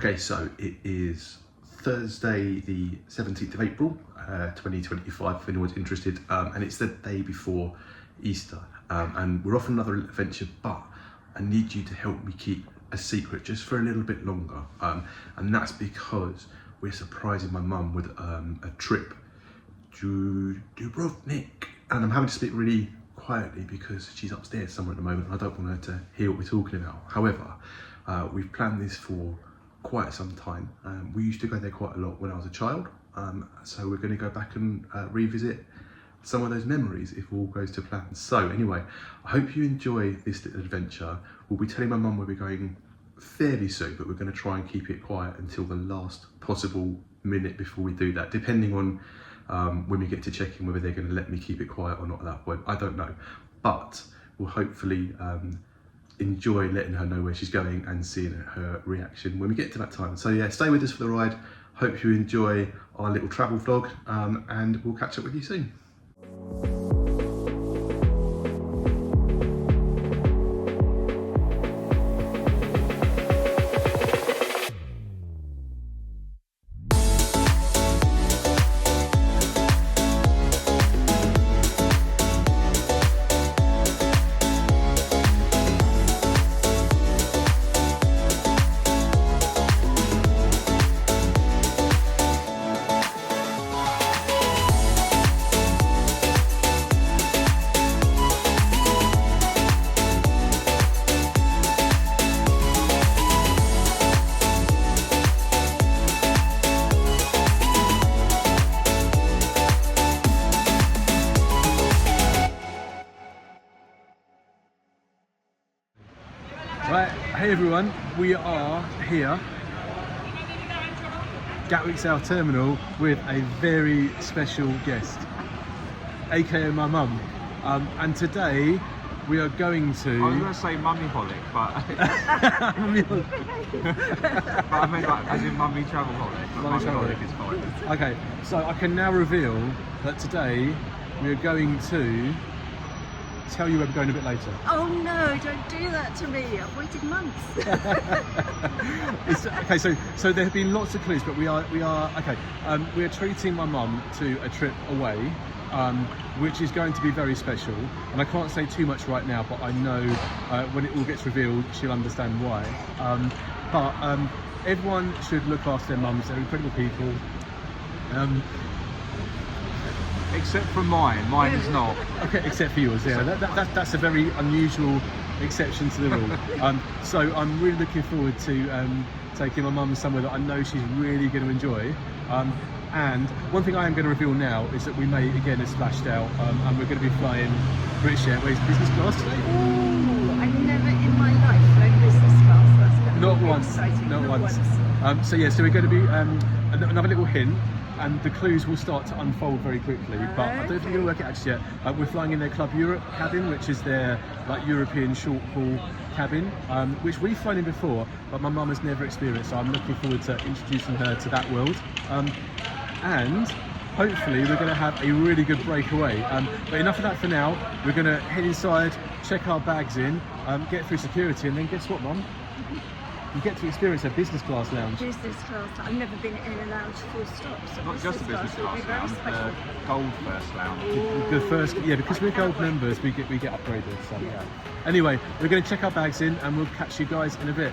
Okay, so it is Thursday the 17th of April 2025 if anyone's interested, and it's the day before Easter, and we're off on another adventure, but I need you to help me keep a secret just for a little bit longer, and that's because we're surprising my mum with a trip to Dubrovnik, and I'm having to speak really quietly because she's upstairs somewhere at the moment and I don't want her to hear what we're talking about. However, we've planned this for quite some time. We used to go there quite a lot when I was a child, so we're going to go back and revisit some of those memories if all goes to plan. So anyway, I hope you enjoy this little adventure. We'll be telling my mum where we're going fairly soon, but we're going to try and keep it quiet until the last possible minute before we do that, depending on when we get to check in whether they're going to let me keep it quiet or not at that point. I don't know, but we'll hopefully enjoy letting her know where she's going and seeing her reaction when we get to that time. So yeah, stay with us for the ride. Hope you enjoy our little travel vlog, and we'll catch up with you soon. Right, hey everyone, we are here, Gatwick South Terminal, with a very special guest, aka my mum, and today we are going to... I was going to say mummy-holic, but... but I meant like, as in mummy travel-holic. Mummy-holic is fine. Okay, so I can now reveal that today we are going to tell you where we're going a bit later. Oh no, don't do that to me. I've waited months. Okay, so there have been lots of clues, but we are treating my mum to a trip away, which is going to be very special, and I can't say too much right now, but I know when it all gets revealed she'll understand why. But everyone should look after their mums. They're incredible people. Except for mine is not. Okay, except for yours, yeah. That's a very unusual exception to the rule. So I'm really looking forward to taking my mum somewhere that I know she's really going to enjoy. And one thing I am going to reveal now is that we may again have splashed out, and we're going to be flying British Airways business class today. Ooh, I've never in my life flown business class. That's going to Not be once. exciting. Not once. So yeah, so we're going to be another little hint. And the clues will start to unfold very quickly, but I don't think we're going to work it out just yet. We're flying in their Club Europe cabin, which is their like European short haul cabin, which we've flown in before, but my mum has never experienced, so I'm looking forward to introducing her to that world. And hopefully we're going to have a really good breakaway. But enough of that for now. We're going to head inside, check our bags in, get through security, and then guess what, Mum? You get to experience a business class lounge. Business class. I've never been in a lounge full stop. So Not just a business class lounge, the gold first lounge. The first, yeah, because we're gold members, we get upgraded. So yeah. Anyway, we're going to check our bags in, and we'll catch you guys in a bit.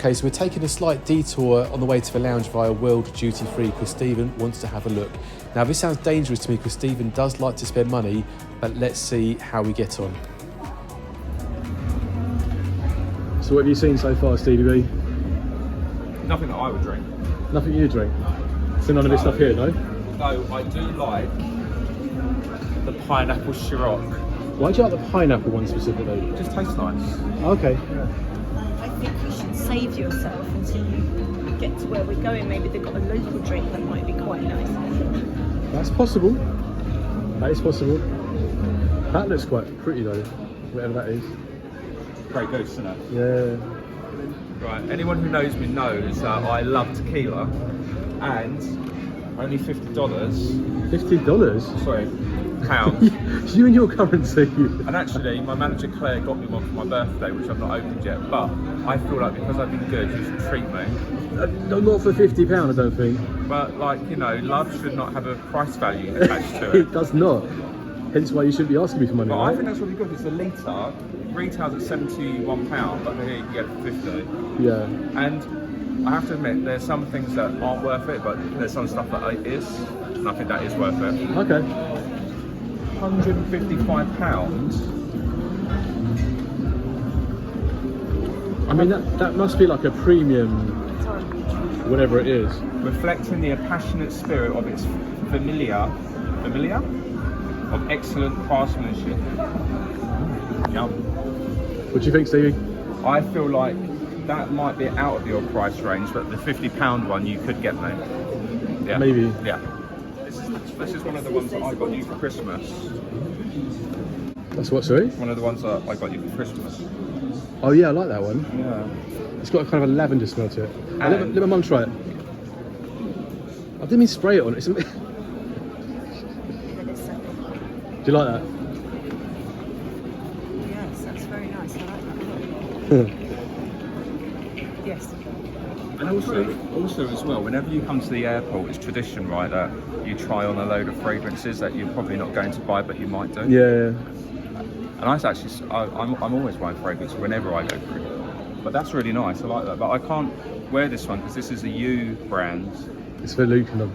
Okay, so we're taking a slight detour on the way to the lounge via World Duty Free because Stephen wants to have a look. Now, this sounds dangerous to me because Stephen does like to spend money, but let's see how we get on. So what have you seen so far, Stevie B? Nothing that I would drink. Nothing you drink? So none of this stuff here, no? No, I do like the pineapple Ciroc. Why do you like the pineapple one specifically? It just tastes nice. Okay. I think you should save yourself until you get to where we're going. Maybe they've got a local drink that might be quite nice. That's possible. That is possible. That looks quite pretty though, whatever that is. Great goose, isn't it? Yeah. Right, anyone who knows me knows that I love tequila, and only $50. $50? Sorry, pounds. You and your currency. And actually, my manager Claire got me one for my birthday, which I've not opened yet. But I feel like because I've been good, you should treat me. Not for £50, I don't think. But like, you know, love should not have a price value attached to it. It does not. Hence why you shouldn't be asking me for money, But right? I think that's really good. It's a litre. Retails at £71, but here you can get it for 50. Yeah. And I have to admit, there's some things that aren't worth it, but there's some stuff that is, and I think that is worth it. Okay. £155. I mean, that must be like a premium, whatever it is. Reflecting the passionate spirit of its familiar of excellent craftsmanship. Yum. What do you think, Stevie? I feel like that might be out of your price range, but the £50 one you could get, mate. Yeah. Maybe. Yeah. This is one of the ones that I got you for Christmas. That's what, sorry? One of the ones that I got you for Christmas. Oh yeah, I like that one. Yeah. It's got a kind of a lavender smell to it. And- Let my mum try it. I didn't mean spray it on it. Do you like that? Yes, that's very nice. I like that. Yes. And also as well, whenever you come to the airport, it's tradition, right, that you try on a load of fragrances that you're probably not going to buy, but you might do. Yeah. And I'm always buying fragrance whenever I go through. But that's really nice. I like that. But I can't wear this one because this is a U brand. It's for Luke and them.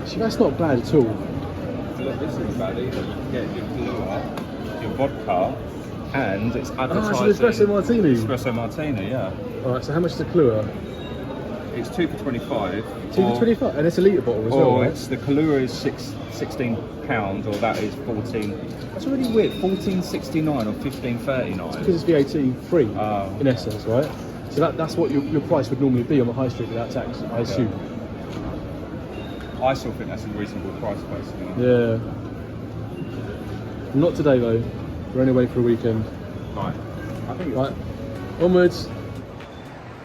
See, that's not bad at all. Look, this isn't bad either. You can get your Kahlua, your vodka, and it's advertising. Oh, it's an espresso martini. Espresso martini, yeah. Alright, so how much is the Kahlua? It's 2 for 25. 2 for 25? And it's a litre bottle as well, Or right? it's the Kahlua is £16, or that is 14. That's really weird. 14.69 or 15.39. Because it's VAT free, Oh. in essence, right? So that's what your price would normally be on the high street without tax, I assume. I still think that's a reasonable price, personally. Yeah. Not today though. We're only away for a weekend. Right. I think Right. Onwards.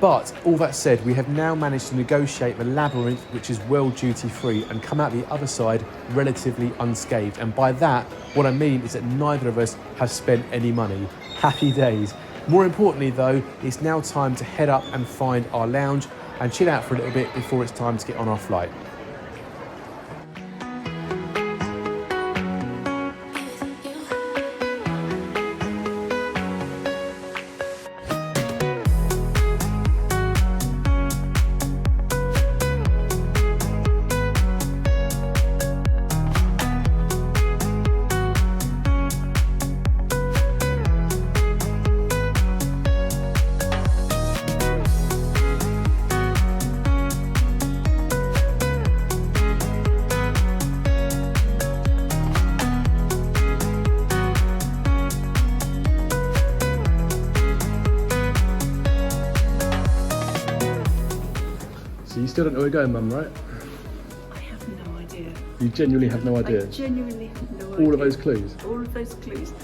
But all that said, we have now managed to negotiate the labyrinth, which is World Duty Free, and come out the other side relatively unscathed. And by that, what I mean is that neither of us have spent any money. Happy days. More importantly though, it's now time to head up and find our lounge and chill out for a little bit before it's time to get on our flight. So you still don't know where we're going, Mum, right? I have no idea. You genuinely have no idea? I genuinely have no idea. All of those clues? All of those clues.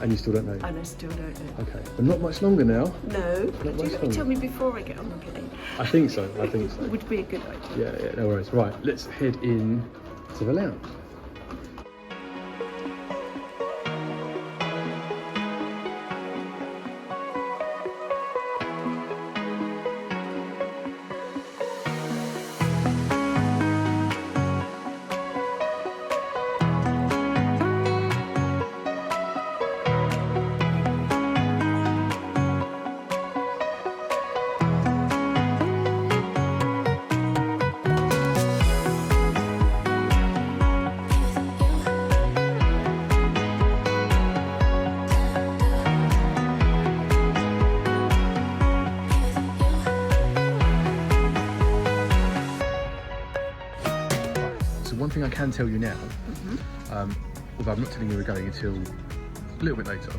And you still don't know? And I still don't know. Okay, but not much longer now. No. Not Could much you longer. tell me before I get on the plane? I think so, I think so. Would be a good idea. Yeah, no worries. Right, let's head in to the lounge. I can tell you now, although I'm not telling you we're going until a little bit later.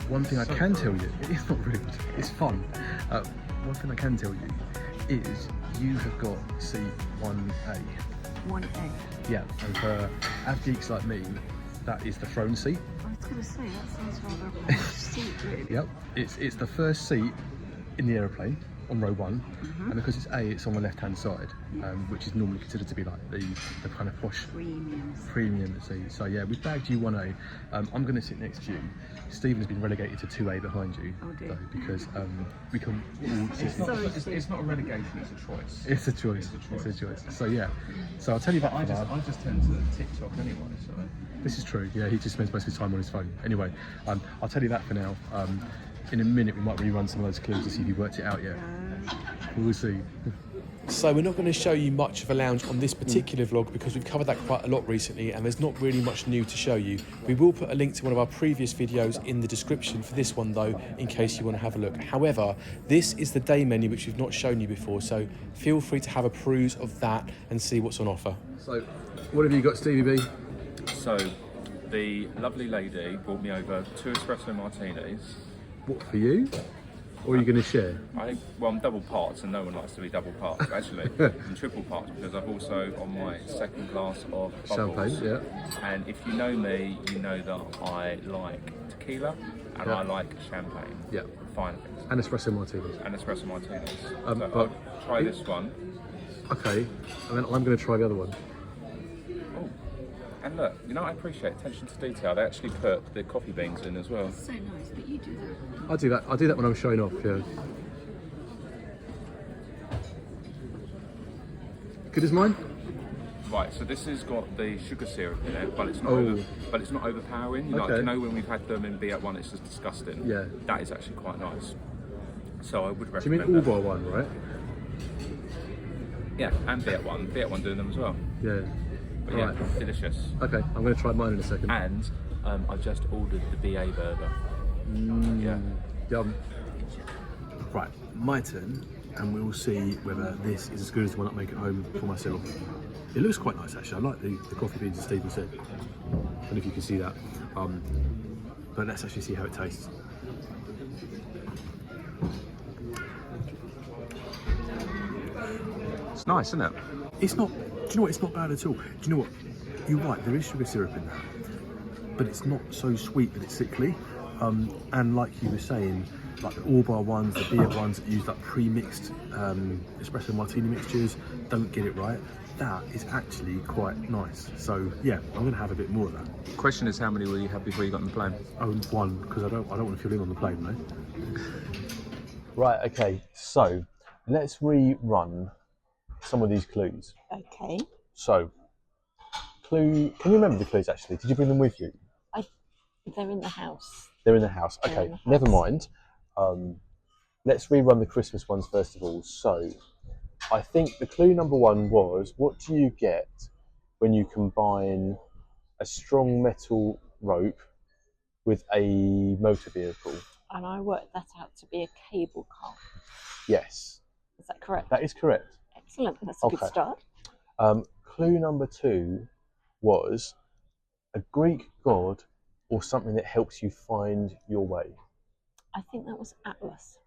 One thing I can tell you, it's not rude, it's fun. One thing I can tell you is you have got seat 1A. 1A. Yeah, and for av geeks like me, that is the throne seat. I was going to say, that sounds rather seat, really. Yep, it's the first seat in the aeroplane on row 1, and because it's A, it's on the left-hand side, which is normally considered to be like the kind of posh premium seat. So yeah, we've bagged you 1A. I'm going to sit next to you. Stephen has been relegated to 2A behind you, though, because we can all sit. It's not a relegation, it's a choice. It's a choice. It's a choice. So yeah. So I'll tell you about. I just tend to TikTok anyway. So this is true. Yeah, he just spends most of his time on his phone. Anyway, I'll tell you that for now. In a minute, we might rerun some of those clues to see if you worked it out yet. We'll see. So we're not going to show you much of a lounge on this particular vlog because we've covered that quite a lot recently and there's not really much new to show you. We will put a link to one of our previous videos in the description for this one though, in case you want to have a look. However, this is the day menu which we've not shown you before, so feel free to have a peruse of that and see what's on offer. So, what have you got, Stevie B? So, the lovely lady brought me over 2 espresso martinis. What, for you? Or are you going to share? I'm double parts and no one likes to be double parts, actually. I'm triple parts because I've also on my second glass of bubbles. Champagne, yeah. And if you know me, you know that I like tequila and I like champagne. Yeah. Fine things. And espresso martinis. And espresso martinis. But I'll try this one. Okay, and then I'm going to try the other one. Oh, and look, you know, I appreciate attention to detail. They actually put the coffee beans in as well. So nice, but you do that. I'll do that. I'll do that when I'm showing off. Yeah. Good as mine. Right, so this has got the sugar syrup in it, but it's not, Oh. but it's not overpowering. You Okay. know, you know when we've had them in B1, it's just disgusting. Yeah. That is actually quite nice. So I would Do you mean recommend all that. bar one, right? Yeah, and B1. B1 doing them as well. Yeah. But yeah, Right. delicious. Okay, I'm going to try mine in a second. And I've just ordered the BA burger. Yeah. Yum. Right, my turn, and we'll see whether this is as good as the one I make at home for myself. It looks quite nice actually. I like the coffee beans, as Stephen said. I don't know if you can see that. But let's actually see how it tastes. It's nice, isn't it? It's not, do you know what, it's not bad at all. Do you know what, you're right, there is sugar syrup in there, but it's not so sweet that it's sickly. And like you were saying, like the all bar ones, the beer ones that use like pre-mixed espresso martini mixtures, don't get it right. That is actually quite nice. So yeah, I'm gonna have a bit more of that. The question is, how many will you have before you got on the plane? Oh, one, because I don't want to feel in on the plane, no. Right, okay, so let's rerun some of these clues. Okay. So, clue, can you remember the clues actually? Did you bring them with you? They're in the house. They're in the house. They're Okay, in the house. never mind. Let's rerun the Christmas ones first of all. So, I think the clue number 1 was, what do you get when you combine a strong metal rope with a motor vehicle? And I worked that out to be a cable car. Yes, Is that correct? that is correct. Excellent. That's a good Okay. start. Clue number 2 was a Greek god or something that helps you find your way. I think that was Atlas.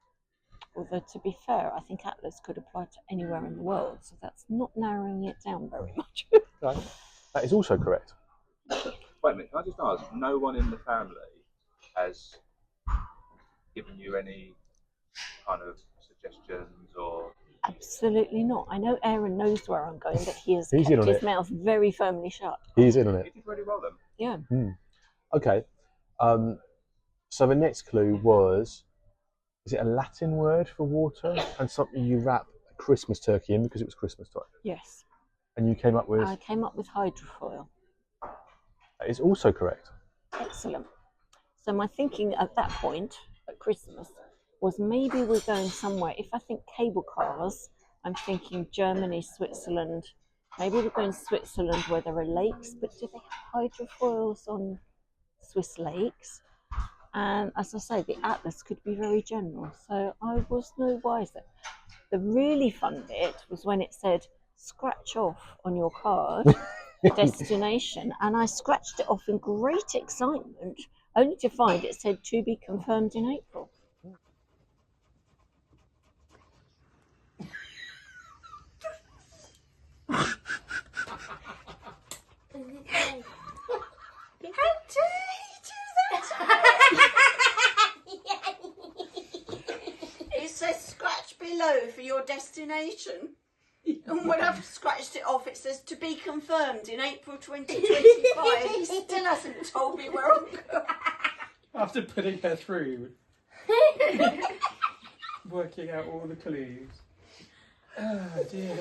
Although, to be fair, I think Atlas could apply to anywhere in the world, so that's not narrowing it down very much. Right. That is also correct. Wait a minute, can I just ask, no one in the family has given you any kind of suggestions or... Absolutely not. I know Aaron knows where I'm going, but he has He's in kept on his it. mouth very firmly shut. He's in on it. You did really well then. Yeah. Okay. So the next clue was, is it a Latin word for water and something you wrap a Christmas turkey in because it was Christmas time? Yes. And you came up with, I came up with hydrofoil. that is also correct. Excellent. So my thinking at that point, at Christmas, was maybe we're going somewhere. If I think cable cars, I'm thinking Germany, Switzerland. Maybe we're going Switzerland where there are lakes, but do they have hydrofoils on Swiss lakes? And as I say, the Atlas could be very general. So I was no wiser. The really fun bit was when it said, scratch off on your card destination, and I scratched it off in great excitement, only to find it said to be confirmed in April. How dare you do that? It says scratch below for your destination. And when I've scratched it off, it says to be confirmed in April 2025. He still hasn't told me where I'm going. After putting her through, working out all the clues. Oh dear.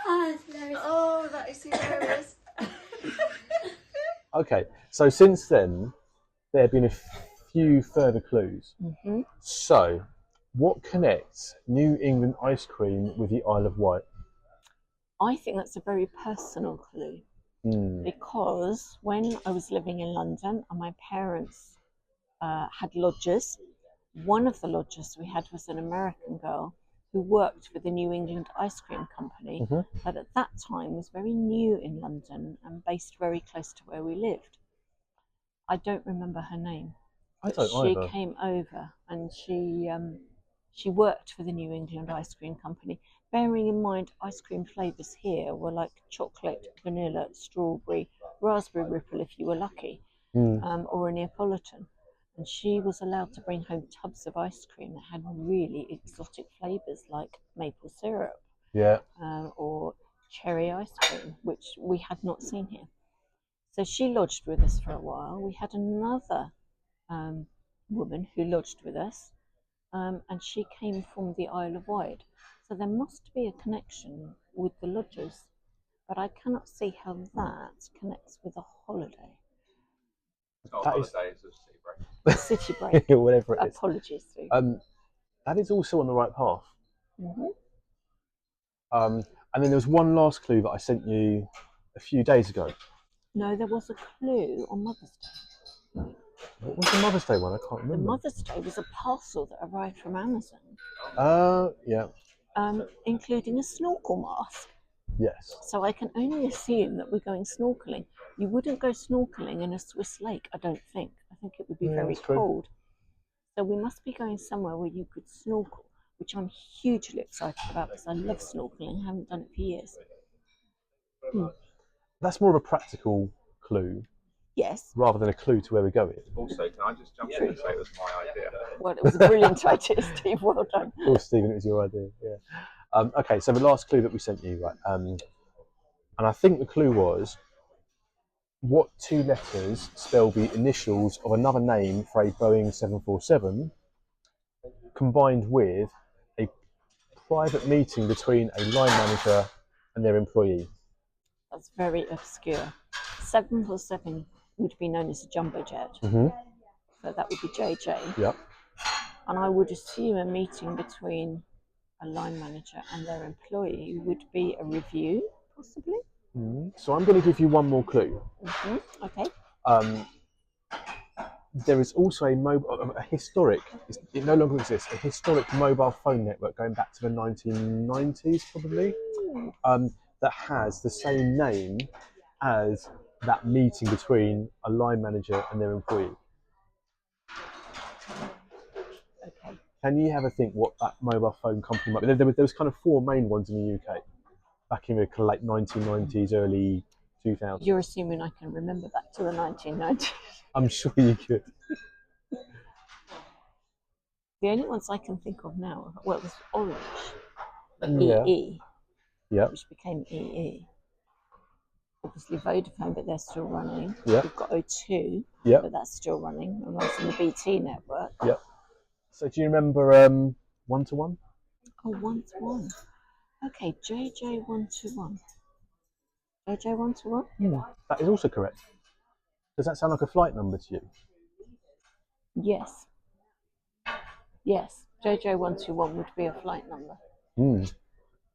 Oh, that is hilarious. Okay, so since then, there have been a few further clues. Mm-hmm. So, what connects New England ice cream with the Isle of Wight? I think that's a very personal clue, because when I was living in London and my parents had lodgers, one of the lodgers we had was an American girl who worked for the New England Ice Cream Company, but at that time was very new in London and based very close to where we lived. I don't remember her name. I don't She either. came over and she worked for the New England Ice Cream Company. Bearing in mind, ice cream flavours here were like chocolate, vanilla, strawberry, raspberry ripple if you were lucky, or a Neapolitan. And she was allowed to bring home tubs of ice cream that had really exotic flavours like maple syrup, Yeah. or cherry ice cream, which we had not seen here. So she lodged with us for a while. We had another woman who lodged with us, and she came from the Isle of Wight. So there must be a connection with the lodgers, but I cannot see how that connects with a holiday. It's not a That is- holiday, it's a city break. City break. Whatever it is. Apologies, Sue. That is also on the right path. Mm-hmm. And then there was one last clue that I sent you a few days ago. No, there was a clue on Mother's Day. What was the Mother's Day one? I can't The remember. Mother's Day was a parcel that arrived from Amazon, Yeah. including a snorkel mask. Yes. So I can only assume that we're going snorkeling. You wouldn't go snorkeling in a Swiss lake, I don't think. I think it would be very that's true. cold. So we must be going somewhere where you could snorkel, which I'm hugely excited about because I love snorkeling. I haven't done it for years. That's more of a practical clue Yes. rather than a clue to where we're going. Also, can I just jump in and say it was my idea? Well, it was a brilliant idea, Steve. Well done. Of course, Stephen, it was your idea. Yeah. Okay, so the last clue that we sent you, right? And I think the clue was, what two letters spell the initials of another name for a Boeing 747, combined with a private meeting between a line manager and their employee? That's very obscure. 747 would be known as a jumbo jet. Mm-hmm. So that would be JJ. Yep. And I would assume a meeting between a line manager and their employee would be a review, possibly. So I'm going to give you one more clue. Okay. There is also a historic, it no longer exists, a historic mobile phone network going back to the 1990s probably, that has the same name as that meeting between a line manager and their employee. Okay. Can you have a think what that mobile phone company might be? There was kind of four main ones in the UK back in the kind of late 1990s, early 2000s. You're assuming I can remember back to the 1990s. I'm sure you could. The only ones I can think of now, well, it was Orange, Yeah. EE, Yeah. which became EE. Obviously Vodafone, but they're still running. Yeah. We've got O2, Yeah. but that's still running and runs on the BT network. Yeah. So do you remember One to One? Oh, 1-to-1. Okay, JJ 1-to-1. JJ 1-to-1? That is also correct. Does that sound like a flight number to you? Yes. Yes, JJ 1-to-1 would be a flight number.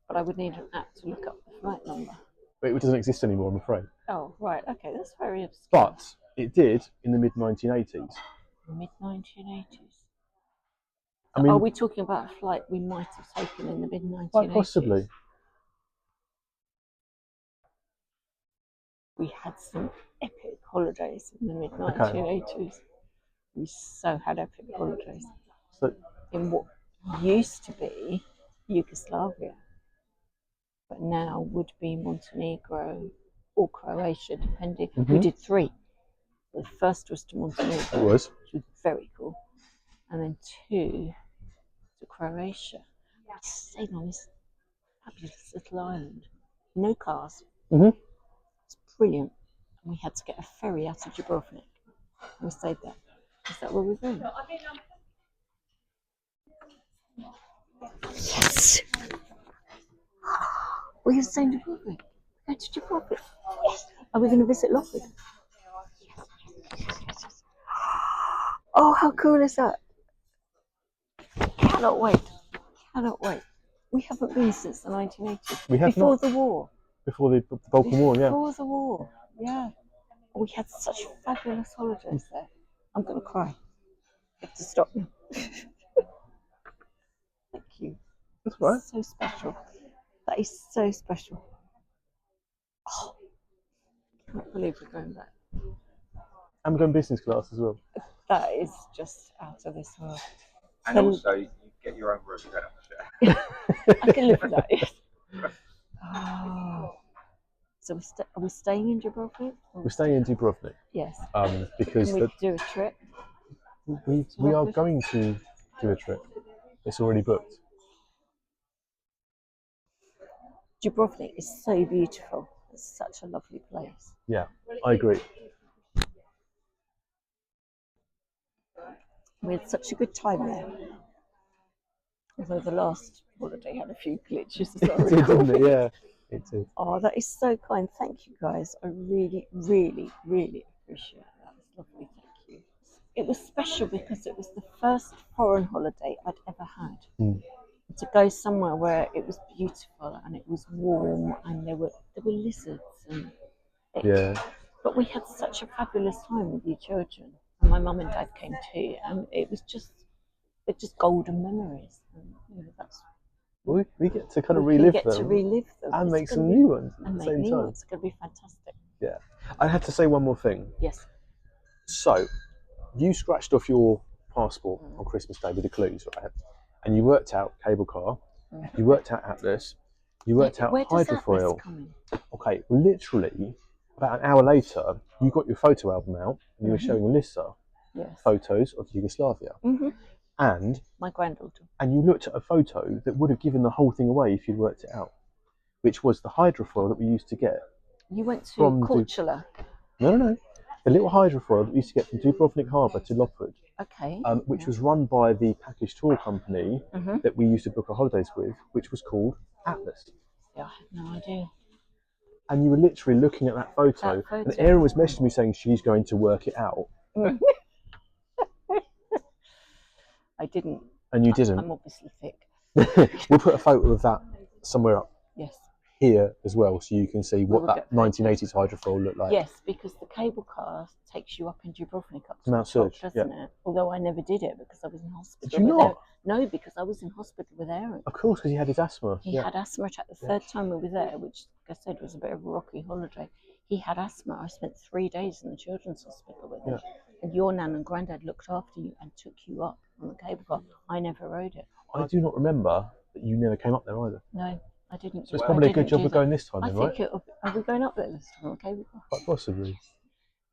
But I would need an app to look up the flight number. But it doesn't exist anymore, I'm afraid. Oh, right, okay, that's very obscure. But it did in the mid-1980s. Mid-1980s. I mean, Are we talking about a flight we might have taken in the mid-1980s? quite possibly. We had some epic holidays in the mid 1980s. We so had epic holidays So, in what used to be Yugoslavia, but now would be Montenegro or Croatia, depending. We did 3. The first was to Montenegro, it was. which was very cool, and then 2 to Croatia. We stayed on this fabulous little island, no cars. It's brilliant. And we had to get a ferry out of Dubrovnik. We stayed there. Is that where we're going? Yes. We're going to stay in Dubrovnik. Go to Dubrovnik. Yes. Are we going to visit Lockwood? Yes. Oh, how cool is that? Cannot wait. Cannot wait. We haven't been since the 1980s. We have before not. the war. Before the Balkan War, yeah. Before the war, yeah. We had such fabulous holidays there. I'm going to cry. You have to stop me. Thank you. That's right. It's so special. That is so special. Oh, I can't believe we're going back. And we're going business class as well. That is just out of this world. And So- also, you get your own room. You don't have to share. I can live with that. Yes. Oh. So are we staying in Dubrovnik? We're staying in Dubrovnik Yes. because Can we do a trip? we are going to do a trip. It's already booked. Dubrovnik is so beautiful. It's such a lovely place. Yeah, I agree. We had such a good time there. Although the last holiday had a few glitches, as I It did, recall. didn't it? Yeah, it did. Oh, that is so kind. Thank you, guys. I really, really, really appreciate that. It's lovely. Thank you. It was special because it was the first foreign holiday I'd ever had. To go somewhere where it was beautiful and it was warm and there were lizards and Yeah. But we had such a fabulous time with you children, and my mum and dad came too, and it was just golden memories. And, you know, that's We get to kind of we relive get them to relive them and It's make some gonna be- new ones at and the make same new time. ones. It's going to be fantastic. Yeah. I had to say one more thing. Yes. So, you scratched off your passport on Christmas Day with the clues, right? And you worked out cable car, you worked out Atlas, you worked out Where does Atlas hydrofoil. come in? Okay, well, literally, about an hour later, you got your photo album out and you were showing Alyssa Yes. photos of Yugoslavia. And My granddaughter. you looked at a photo that would have given the whole thing away if you'd worked it out, which was the hydrofoil that we used to get. You went to From Korčula. No. The little hydrofoil that we used to get from Dubrovnik Harbour to Lockwood, Okay. which was run by the package tour company that we used to book our holidays with, which was called Atlas. Yeah, I had no idea. And you were literally looking at that photo, That photo. and Erin was messaging me saying she's going to work it out. I didn't. And you didn't. I'm obviously thick. We'll put a photo of that somewhere up Yes. here as well, so you can see what will that get 1980s hydrofoil looked like. Yes, because the cable car takes you up in Dubrovnik up to Mount the top, Surge, doesn't it? Although I never did it because I was in hospital. Did you with not? Aaron. No, because I was in hospital with Aaron. Of course, because he had his asthma. He had asthma attack the third time we were there, which, like I said, was a bit of a rocky holiday. He had asthma. I spent 3 days in the children's hospital with him. And your nan and granddad looked after you and took you up on the cable car. I never rode it. I do not remember that you never came up there either. No, I didn't. So it's probably a good job we're going this time, I then, think right? it'll. Are we going up there this time on the cable car? Quite possibly.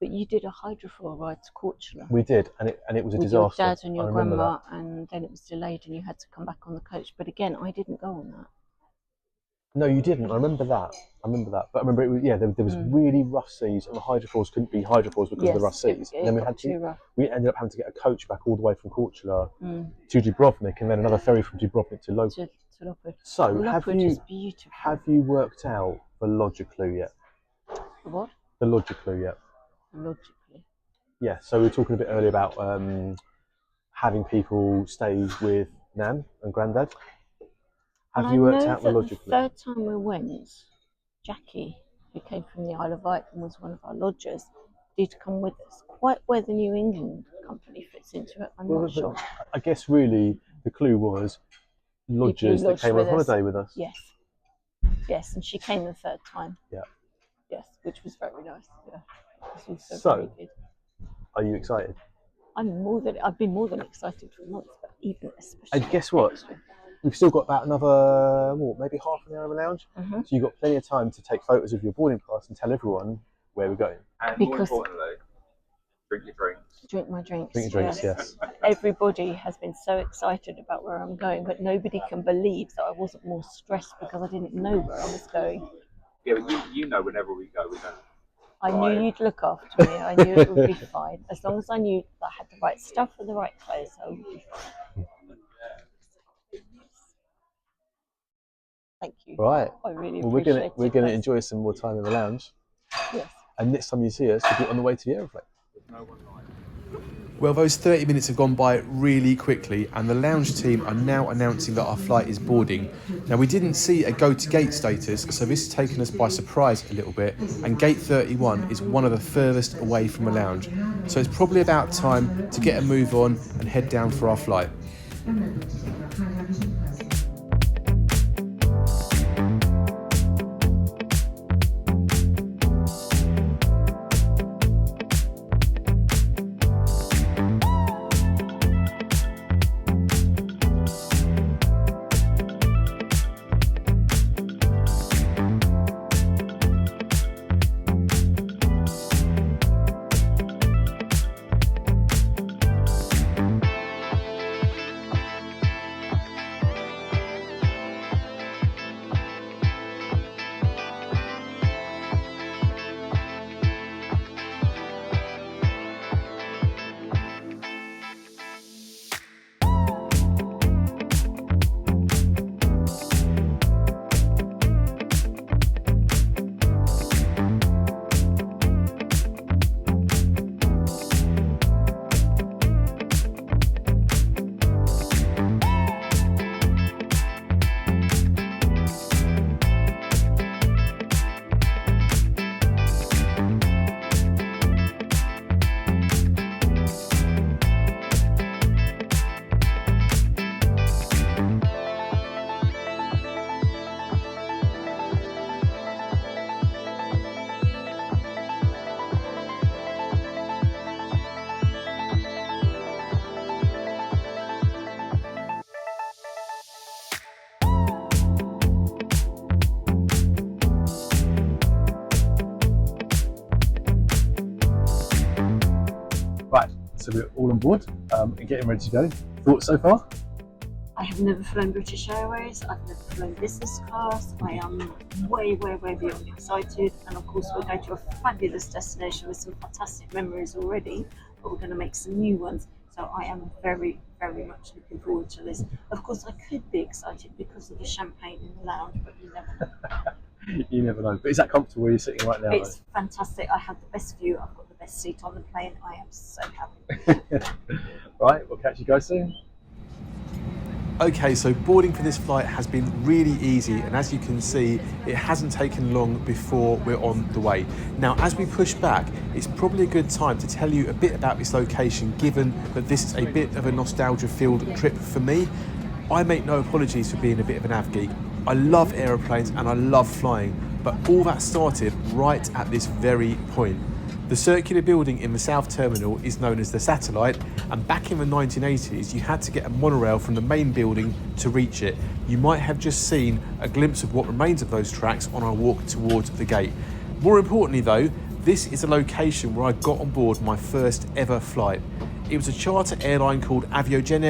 But you did a hydrofoil ride to Korčula. We did, and it was a with disaster. your dad and I your remember grandma, and then it was delayed and you had to come back on the coach. But again, I didn't go on that. that. No, you didn't. I remember that. But I remember it was, there was really rough seas, and the hydrofoils couldn't be hydrofoils because of the rough seas. And then we ended up having to get a coach back all the way from Korčula to Dubrovnik, and then another ferry from Dubrovnik to Lockwood. To Lockwood. So Lockwood is beautiful. have you worked out the logic clue yet? The what? The logic clue yet? Logically. Yeah. So we were talking a bit earlier about having people stay with Nan and Grandad. Have you worked out the logic clue? The third time we went, Jackie, who came from the Isle of Wight and was one of our lodgers, did come with us. Quite where the New England company fits into it, I'm not sure. I guess really the clue was lodgers that lodged came on with us. holiday with us. Yes, and she came the third time. Yeah. Yes, which was very nice. Yeah, it was also So- very good. Are you excited? I've been more than excited for months, but even especially. And guess what? extra. We've still got about another, maybe half an hour of a lounge. Mhm. So you've got plenty of time to take photos of your boarding pass and tell everyone where we're going. And more Because- importantly, drink your drinks. Drink my drinks. Drink your drinks, yes. Everybody has been so excited about where I'm going, but nobody can believe that I wasn't more stressed because I didn't know where I was going. Yeah, but you know whenever we go, we don't. I Right. knew you'd look after me. I knew it would be fine. As long as I knew that I had the right stuff and the right clothes, I would be fine. Thank you. Right. I really Well, appreciate it. we're gonna guys. enjoy some more time in the lounge. Yes. And next time you see us, we'll be on the way to the aeroplane. No one likes. Well, those 30 minutes have gone by really quickly, and the lounge team are now announcing that our flight is boarding. Now, we didn't see a go to gate status, so this has taken us by surprise a little bit, and gate 31 is one of the furthest away from the lounge. So it's probably about time to get a move on and head down for our flight. Right, so we're all on board and getting ready to go. Thoughts so far? I have never flown British Airways. I've never flown business class. I am way, way, way beyond excited. And of course, we're going to a fabulous destination with some fantastic memories already, but we're going to make some new ones. So I am very, very much looking forward to this. Of course, I could be excited because of the champagne in the lounge, but you never know. You never know. But is that comfortable where you're sitting right now? It's fantastic. I have the best view. I've got the best seat on the plane. I am so happy. Right, we'll catch you guys soon. Okay, so boarding for this flight has been really easy, and as you can see, it hasn't taken long before we're on the way. Now, as we push back, it's probably a good time to tell you a bit about this location, given that this is a bit of a nostalgia-filled trip for me. I make no apologies for being a bit of an av geek. I love aeroplanes and I love flying, but all that started right at this very point. The circular building in the South Terminal is known as the Satellite, and back in the 1980s you had to get a monorail from the main building to reach it. You might have just seen a glimpse of what remains of those tracks on our walk towards the gate. More importantly though, this is a location where I got on board my first ever flight. It was a charter airline called Aviation,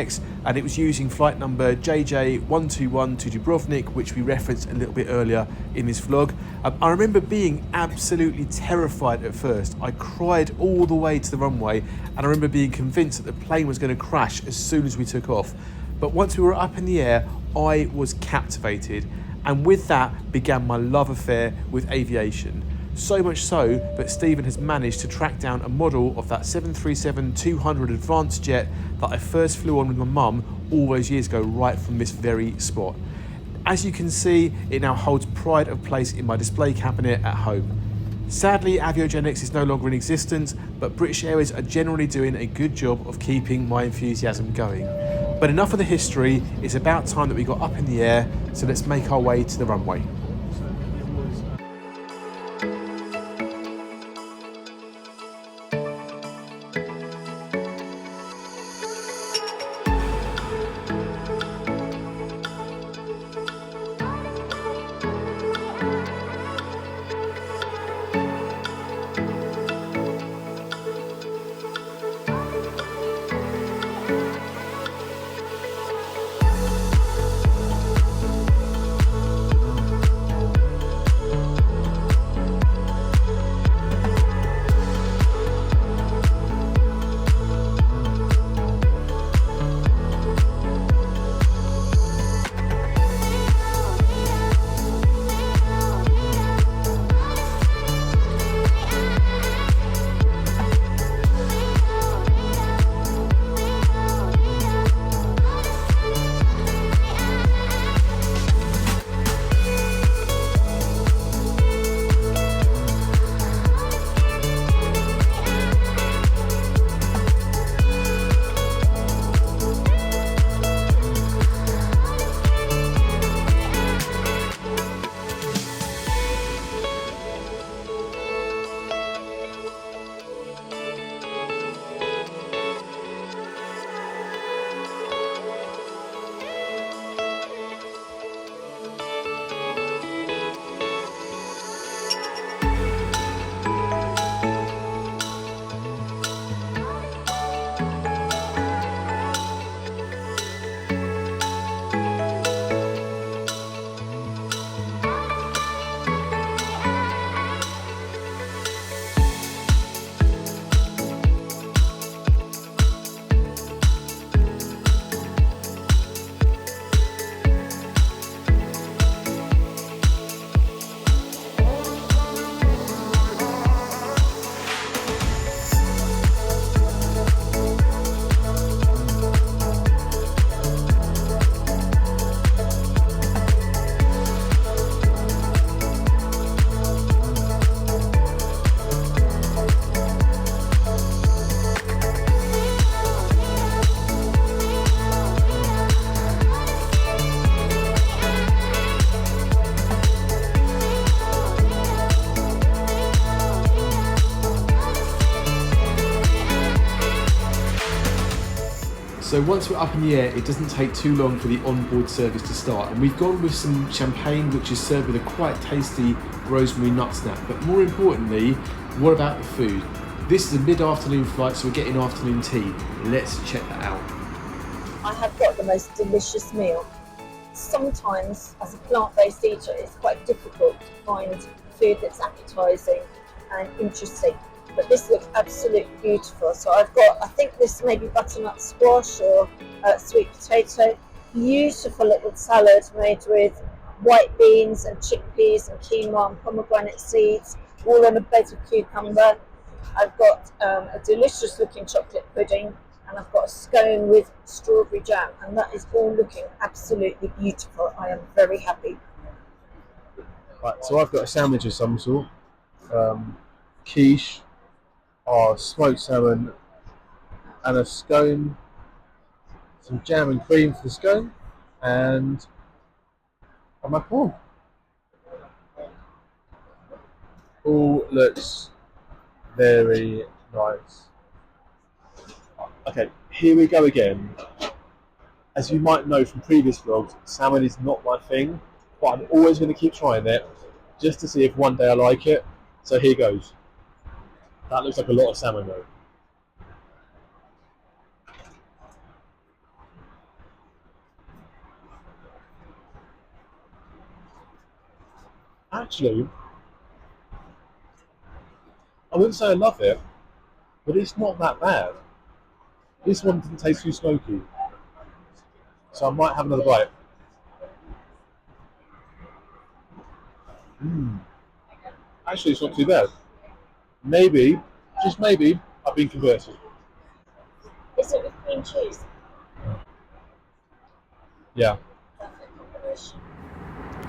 and it was using flight number JJ121 to Dubrovnik, which we referenced a little bit earlier in this vlog. I remember being absolutely terrified at first. I cried all the way to the runway, and I remember being convinced that the plane was going to crash as soon as we took off. But once we were up in the air, I was captivated, and with that began my love affair with aviation. So much so that Stephen has managed to track down a model of that 737-200 advanced jet that I first flew on with my mum all those years ago, right from this very spot. As you can see, it now holds pride of place in my display cabinet at home. Sadly, Aviogenics is no longer in existence, but British Airways are generally doing a good job of keeping my enthusiasm going. But enough of the history, it's about time that we got up in the air, so let's make our way to the runway. So once we're up in the air, it doesn't take too long for the onboard service to start, and we've gone with some champagne which is served with a quite tasty rosemary nut snack. But more importantly, what about the food? This is a mid-afternoon flight, so we're getting afternoon tea. Let's check that out. I have got the most delicious meal. Sometimes, as a plant-based eater, it's quite difficult to find food that's appetising and interesting. But this looks absolutely beautiful. So I've got, I think this may be butternut squash or sweet potato. Beautiful little salad made with white beans and chickpeas and quinoa and pomegranate seeds, all on a bed of cucumber. I've got a delicious looking chocolate pudding, and I've got a scone with strawberry jam, and that is all looking absolutely beautiful. I am very happy. Right, so I've got a sandwich of some sort, quiche, smoked salmon, and a scone, some jam and cream for the scone, and my prawn. All looks very nice. Okay, here we go again. As you might know from previous vlogs, salmon is not my thing, but I'm always going to keep trying it just to see if one day I like it. So here goes. That looks like a lot of salmon though. Actually, I wouldn't say I love it, but it's not that bad. This one didn't taste too smoky, so I might have another bite. Actually, it's not too bad. Maybe, just maybe, I've been converted. Is it with cream cheese? Yeah. Perfect combination.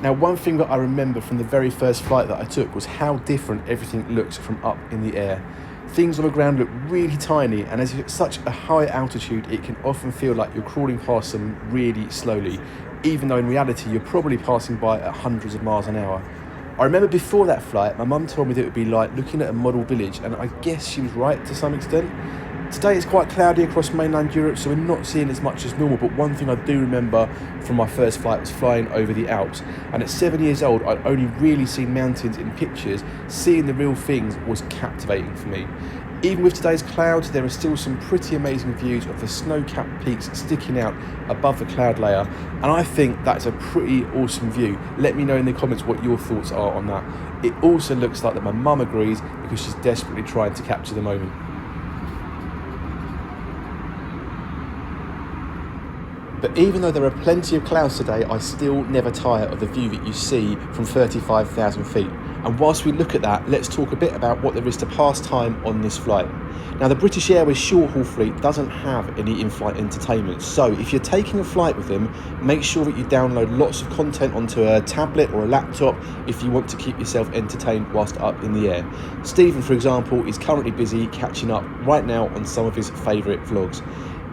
Now, one thing that I remember from the very first flight that I took was how different everything looks from up in the air. Things on the ground look really tiny, and as you're at such a high altitude, it can often feel like you're crawling past them really slowly, even though in reality you're probably passing by at hundreds of miles an hour. I remember before that flight, my mum told me that it would be like looking at a model village, and I guess she was right to some extent. Today it's quite cloudy across mainland Europe, so we're not seeing as much as normal, but one thing I do remember from my first flight was flying over the Alps, and at 7 years old I'd only really seen mountains in pictures. Seeing the real things was captivating for me. Even with today's clouds, there are still some pretty amazing views of the snow-capped peaks sticking out above the cloud layer, and I think that's a pretty awesome view. Let me know in the comments what your thoughts are on that. It also looks like that my mum agrees, because she's desperately trying to capture the moment. But even though there are plenty of clouds today, I still never tire of the view that you see from 35,000 feet. And whilst we look at that, let's talk a bit about what there is to pass time on this flight. Now, the British Airways short-haul fleet doesn't have any in-flight entertainment, so if you're taking a flight with them, make sure that you download lots of content onto a tablet or a laptop if you want to keep yourself entertained whilst up in the air. Stephen, for example, is currently busy catching up right now on some of his favourite vlogs.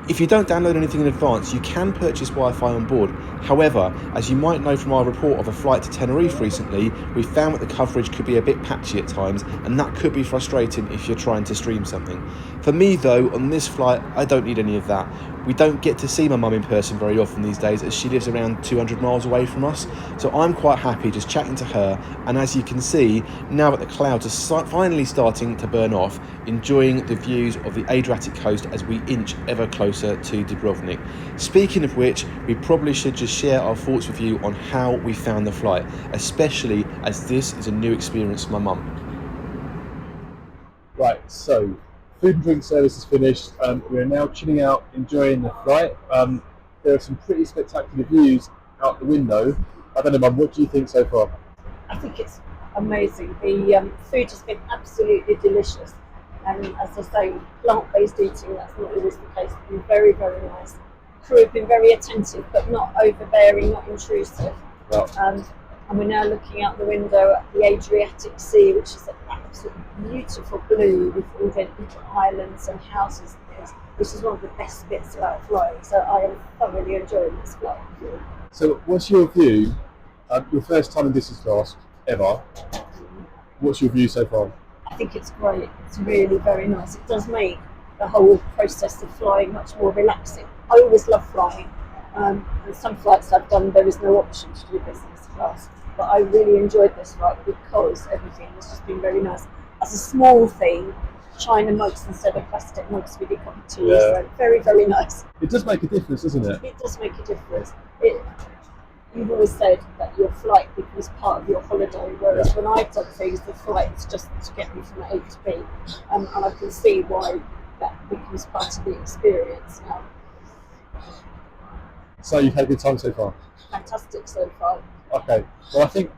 If you don't download anything in advance, you can purchase Wi-Fi on board. However, as you might know from our report of a flight to Tenerife recently, we found that the coverage could be a bit patchy at times, and that could be frustrating if you're trying to stream something. For me though, on this flight, I don't need any of that. We don't get to see my mum in person very often these days, as she lives around 200 miles away from us, so I'm quite happy just chatting to her, and as you can see, now that the clouds are finally starting to burn off, enjoying the views of the Adriatic coast as we inch ever closer to Dubrovnik. Speaking of which, we probably should just share our thoughts with you on how we found the flight, especially as this is a new experience for my mum. Right, so food and drink service is finished. We're now chilling out, enjoying the flight. There are some pretty spectacular views out the window. I don't know, Mum, what do you think so far? I think it's amazing. The food has been absolutely delicious. And as I say, plant-based eating, that's not always the case. It's been very, very nice. The crew have been very attentive, but not overbearing, not intrusive. Well, And we're now looking out the window at the Adriatic Sea, which is an absolutely beautiful blue with all the little islands and houses and things, which is one of the best bits about flying. So I am thoroughly enjoying this flight. so what's your view? Your first time in business class ever. What's your view so far? I think it's great. It's really very nice. It does make the whole process of flying much more relaxing. I always love flying. And some flights I've done, there is no option to do business class. But I really enjoyed this flight because everything has just been very nice. As a small thing, China mugs instead of plastic mugs with your cup of tea. Yeah. So very, very nice. It does make a difference, doesn't it? It does make a difference. You've always said that your flight becomes part of your holiday, whereas when I've done things, the flight is just to get me from A to B. And I can see why that becomes part of the experience now. So you've had a good time so far? Fantastic so far. Okay, well I think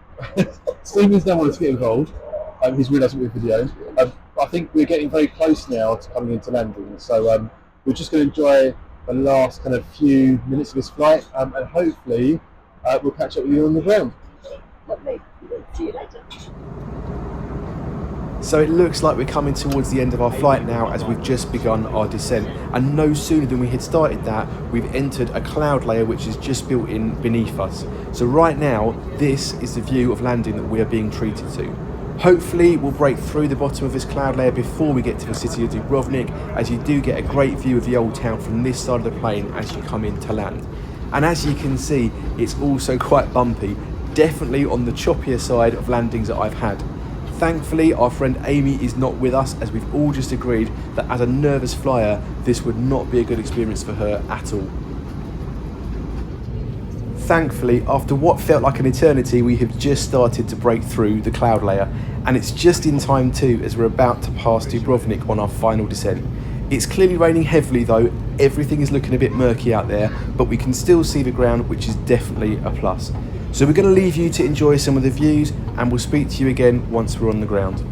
Stephen's now wanted to get involved. He's realised with the video. I think we're getting very close now to coming into landing, so we're just going to enjoy the last kind of few minutes of this flight, and hopefully we'll catch up with you on the ground. Lovely. See you later. So it looks like we're coming towards the end of our flight now, as we've just begun our descent, and no sooner than we had started that, we've entered a cloud layer which is just built in beneath us. So right now, this is the view of landing that we are being treated to. Hopefully we'll break through the bottom of this cloud layer before we get to the city of Dubrovnik, as you do get a great view of the old town from this side of the plane as you come in to land. And as you can see, it's also quite bumpy, definitely on the choppier side of landings that I've had. Thankfully, our friend Amy is not with us, as we've all just agreed that as a nervous flyer, this would not be a good experience for her at all. Thankfully, after what felt like an eternity, we have just started to break through the cloud layer, and it's just in time too, as we're about to pass Dubrovnik on our final descent. It's clearly raining heavily though, everything is looking a bit murky out there, but we can still see the ground, which is definitely a plus. So we're going to leave you to enjoy some of the views, and we'll speak to you again once we're on the ground.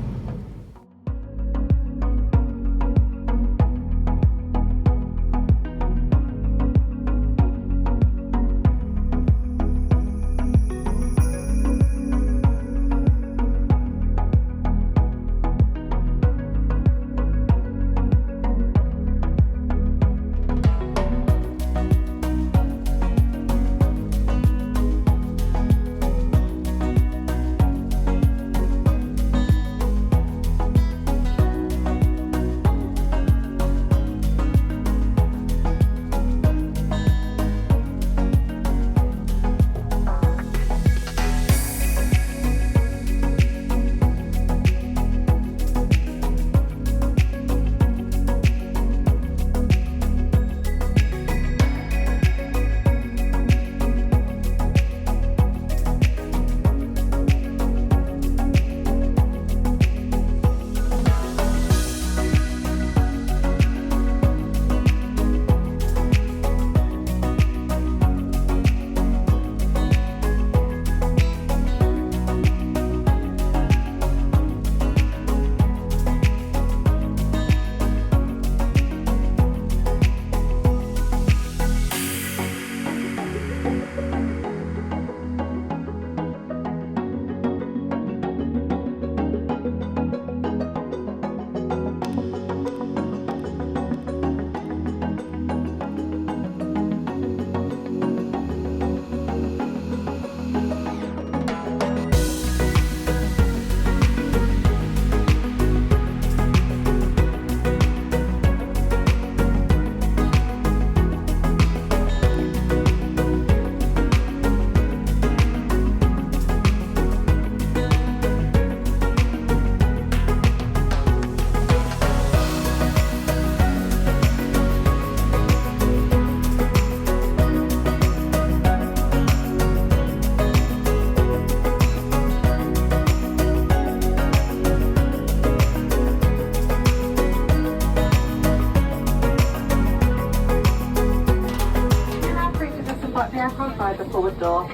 Outside the forward door.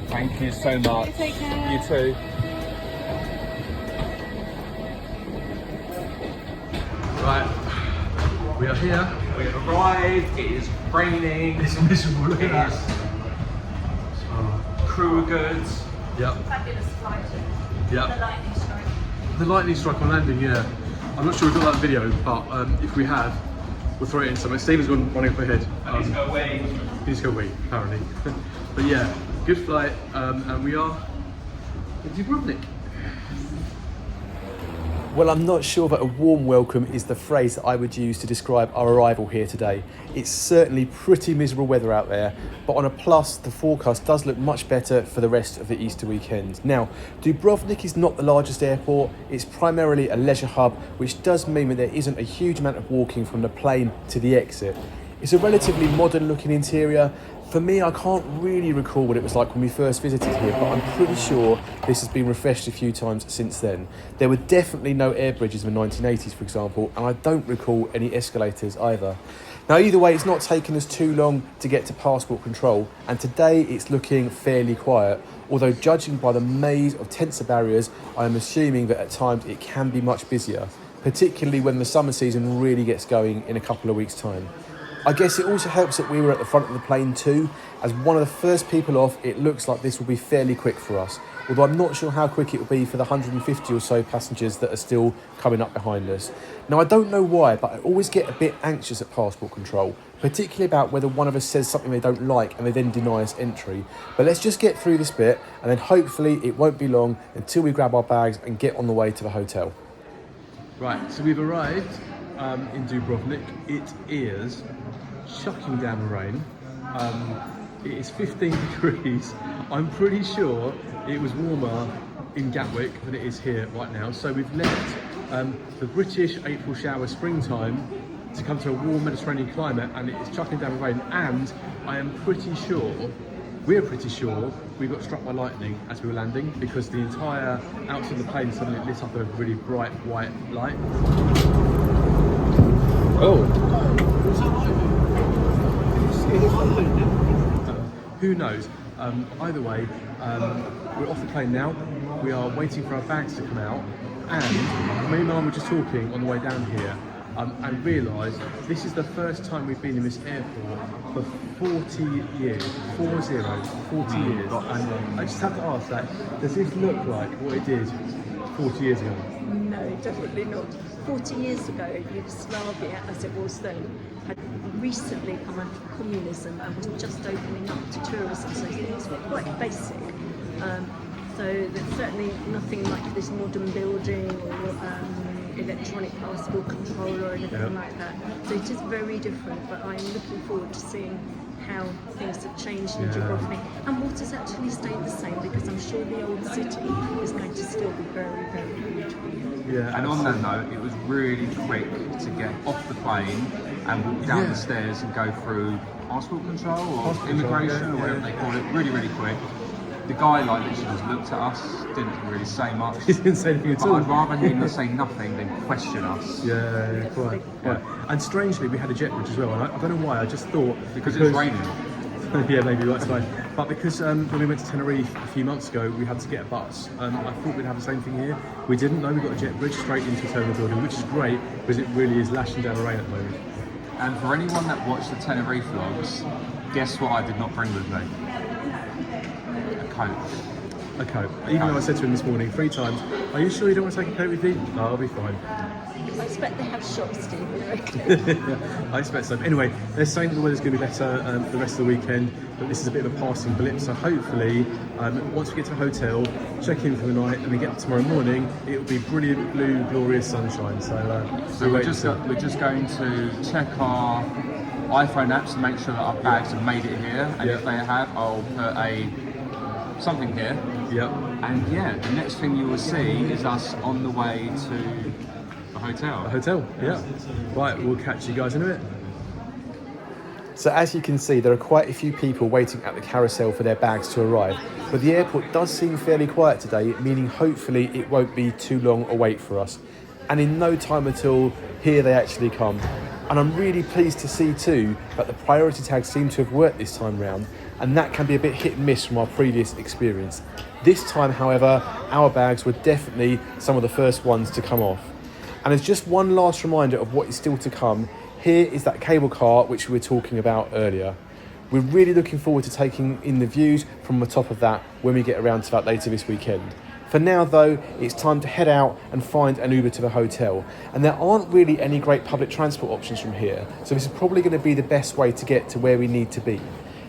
Thank you so much. Take care. You too. Right, we are here. We have arrived, it is raining, It's miserable, look at that. crew are good. Yep, Fabulous flight. yep. The lightning strike. The lightning strike on landing, yeah. I'm not sure we've got that video, but if we have, we'll throw it in somewhere. Stephen's gone running up ahead. And it's away. He's going to wait, apparently. But yeah, good flight, and we are in Dubrovnik. Well, I'm not sure that a warm welcome is the phrase that I would use to describe our arrival here today. It's certainly pretty miserable weather out there, but on a plus, the forecast does look much better for the rest of the Easter weekend. Now, Dubrovnik is not the largest airport, it's primarily a leisure hub, which does mean that there isn't a huge amount of walking from the plane to the exit. It's a relatively modern looking interior. For me, I can't really recall what it was like when we first visited here, but I'm pretty sure this has been refreshed a few times since then. There were definitely no air bridges in the 1980s, for example, and I don't recall any escalators either. Now, either way, it's not taken us too long to get to passport control, and today it's looking fairly quiet, although judging by the maze of tensor barriers, I am assuming that at times it can be much busier, particularly when the summer season really gets going in a couple of weeks' time. I guess it also helps that we were at the front of the plane too. As one of the first people off, it looks like this will be fairly quick for us, although I'm not sure how quick it will be for the 150 or so passengers that are still coming up behind us. Now, I don't know why, but I always get a bit anxious at passport control, particularly about whether one of us says something they don't like and they then deny us entry. But let's just get through this bit, and then hopefully it won't be long until we grab our bags and get on the way to the hotel. Right, so we've arrived in Dubrovnik. It is chucking down the rain. It is 15 degrees. I'm pretty sure it was warmer in Gatwick than it is here right now. So we've left the British April shower springtime to come to a warm Mediterranean climate, and it is chucking down the rain. And I am pretty sure, we're pretty sure, we got struck by lightning as we were landing, because the entire outside of the plane suddenly lit up a really bright white light. Who knows? Either way, we're off the plane now. We are waiting for our bags to come out, and me and Mum were just talking on the way down here, and realised this is the first time we've been in this airport for 40 years. 40 years. And I just have to ask that, does this look like what it did 40 years ago? No, definitely not. 40 years ago, Yugoslavia, as it was then, had recently come out of communism and was just opening up to tourism, so things were quite basic. So there's certainly nothing like this modern building or electronic passport control or anything like that. So it is very different, but I'm looking forward to seeing how things have changed in Dubrovnik and what has actually stayed the same, because I'm sure the old city is going to still be very, very beautiful. Yeah, and on that note, it was really quick to get off the plane and walk down the stairs and go through passport control or immigration or whatever they call it. Really, really quick. The guy literally just looked at us, didn't really say much. He didn't say anything at all. I'd rather him say nothing than question us. Yeah, quite. And strangely, we had a jet bridge as well, and I don't know why, I just thought... Because it was raining. Yeah, maybe that's right. But because when we went to Tenerife a few months ago, we had to get a bus. I thought we'd have the same thing here. We didn't know. We got a jet bridge straight into the terminal building, which is great because it really is lashing down the rain at the moment. And for anyone that watched the Tenerife vlogs, guess what I did not bring with me? A coat. A coat. Even though I said to him this morning 3 times, "Are you sure you don't want to take a coat with you?" "No, I'll be fine." I expect they have shops, Steve. I expect so. Anyway, they're saying that the weather's going to be better for the rest of the weekend, but this is a bit of a passing blip. So hopefully, once we get to the hotel, check in for the night, and we get up tomorrow morning, it'll be brilliant blue, glorious sunshine. So we're just going to check our iPhone apps and make sure that our bags have made it here. And if they have, I'll put something here. Yep. And the next thing you will see is us on the way to the hotel. The hotel, yeah. Right, we'll catch you guys in a bit. So as you can see, there are quite a few people waiting at the carousel for their bags to arrive. But the airport does seem fairly quiet today, meaning hopefully it won't be too long a wait for us. And in no time at all, here they actually come. And I'm really pleased to see too that the priority tags seem to have worked this time round, and that can be a bit hit and miss from our previous experience. This time, however, our bags were definitely some of the first ones to come off. And as just one last reminder of what is still to come, here is that cable car which we were talking about earlier. We're really looking forward to taking in the views from the top of that when we get around to that later this weekend. For now though, it's time to head out and find an Uber to the hotel. And there aren't really any great public transport options from here, so this is probably going to be the best way to get to where we need to be.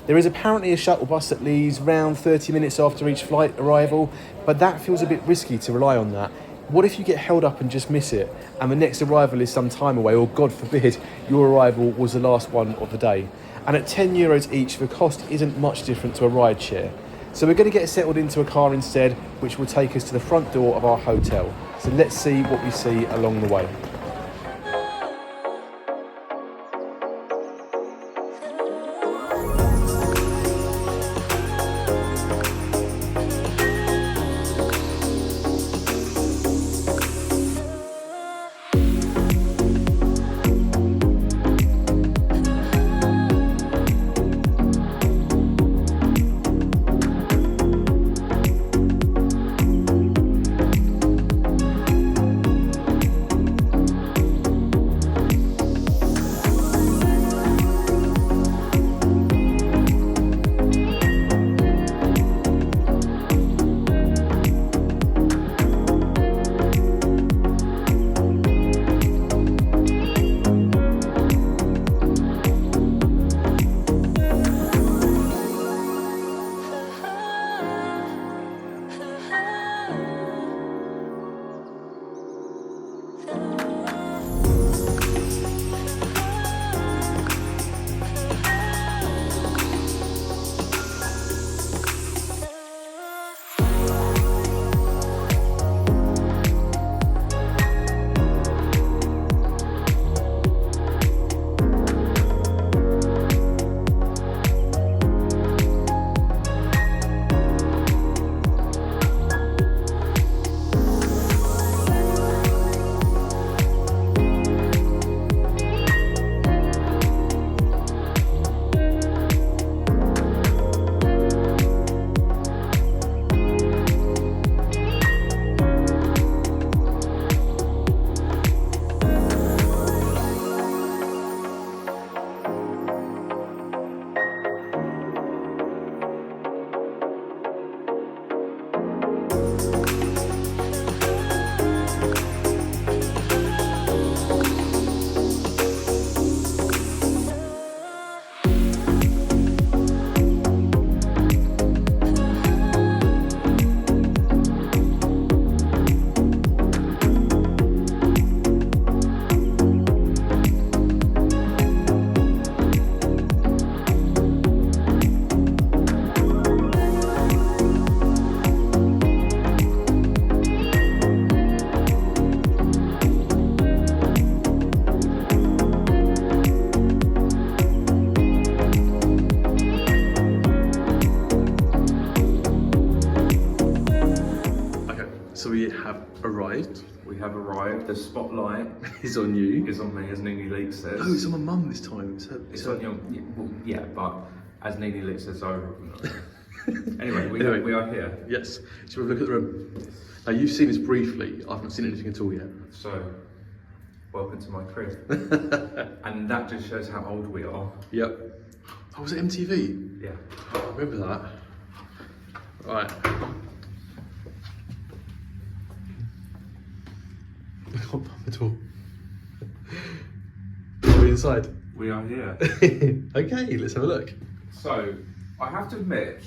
There is apparently a shuttle bus that leaves around 30 minutes after each flight arrival, but that feels a bit risky to rely on that. What if you get held up and just miss it, and the next arrival is some time away, or God forbid, your arrival was the last one of the day? And at €10 each, the cost isn't much different to a ride share. So we're going to get settled into a car instead, which will take us to the front door of our hotel. So let's see what we see along the way. arrived. We have arrived. The spotlight Is on you. is on me, as Nene Leak says. No, it's on my mum this time. It's on your, well, yeah, but as Nene Leak says, over. Anyway, we are here. Yes. So we've look at the room. Now you've seen this briefly. I haven't seen anything at all yet. So, welcome to my crib. And that just shows how old we are. Yep. Oh, was it MTV? Yeah. I remember that. Right. I can't bump at all. Are we inside? We are here. Okay, let's have a look. So, I have to admit,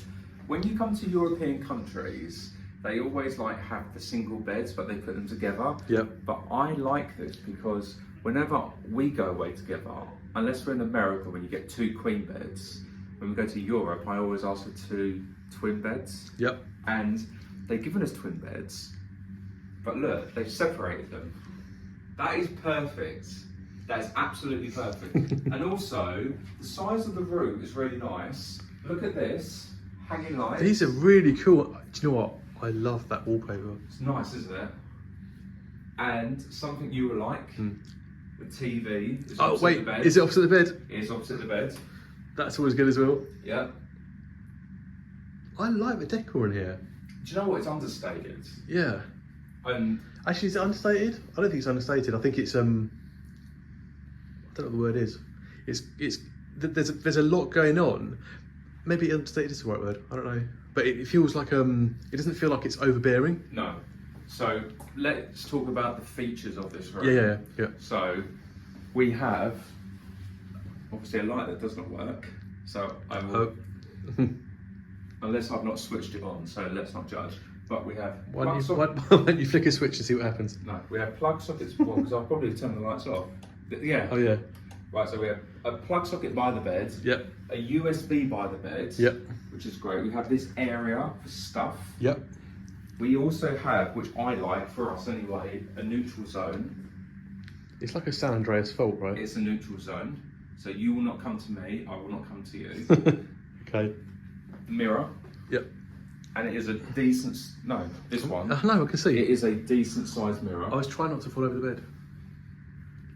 when you come to European countries, they always like have the single beds, but they put them together. Yep. But I like this because whenever we go away together, unless we're in America when you get 2 queen beds, when we go to Europe, I always ask for 2 twin beds. Yep. And they've given us twin beds, but look, they've separated them. That is perfect. That is absolutely perfect. And also, the size of the room is really nice. Look at this, hanging lights. These are really cool. Do you know what? I love that wallpaper. It's nice, isn't it? And something you will like, the TV is opposite the bed. Is it opposite the bed? It is opposite the bed. That's always good as well. Yeah. I like the decor in here. Do you know what? It's understated. Yeah. Actually, is it understated? I don't think it's understated. I think it's I don't know what the word is. There's a lot going on. Maybe understated is the right word. I don't know. But it feels like it doesn't feel like it's overbearing. No. So let's talk about the features of this room. Yeah. So we have obviously a light that does not work. So I will, unless I've not switched it on. So let's not judge. But we have Why plug don't why don't you flick a switch and see what happens? No, we have plug sockets. Well, because I'll probably turn the lights off. Yeah. Oh yeah. Right, so we have a plug socket by the bed. Yep. A USB by the bed. Yep. Which is great. We have this area for stuff. Yep. We also have, which I like for us anyway, a neutral zone. It's like a San Andreas fault, right? It's a neutral zone. So you will not come to me, I will not come to you. Okay. Mirror. Yep. And it is a decent, no, this one. No, I can see. It is a decent sized mirror. I was trying not to fall over the bed.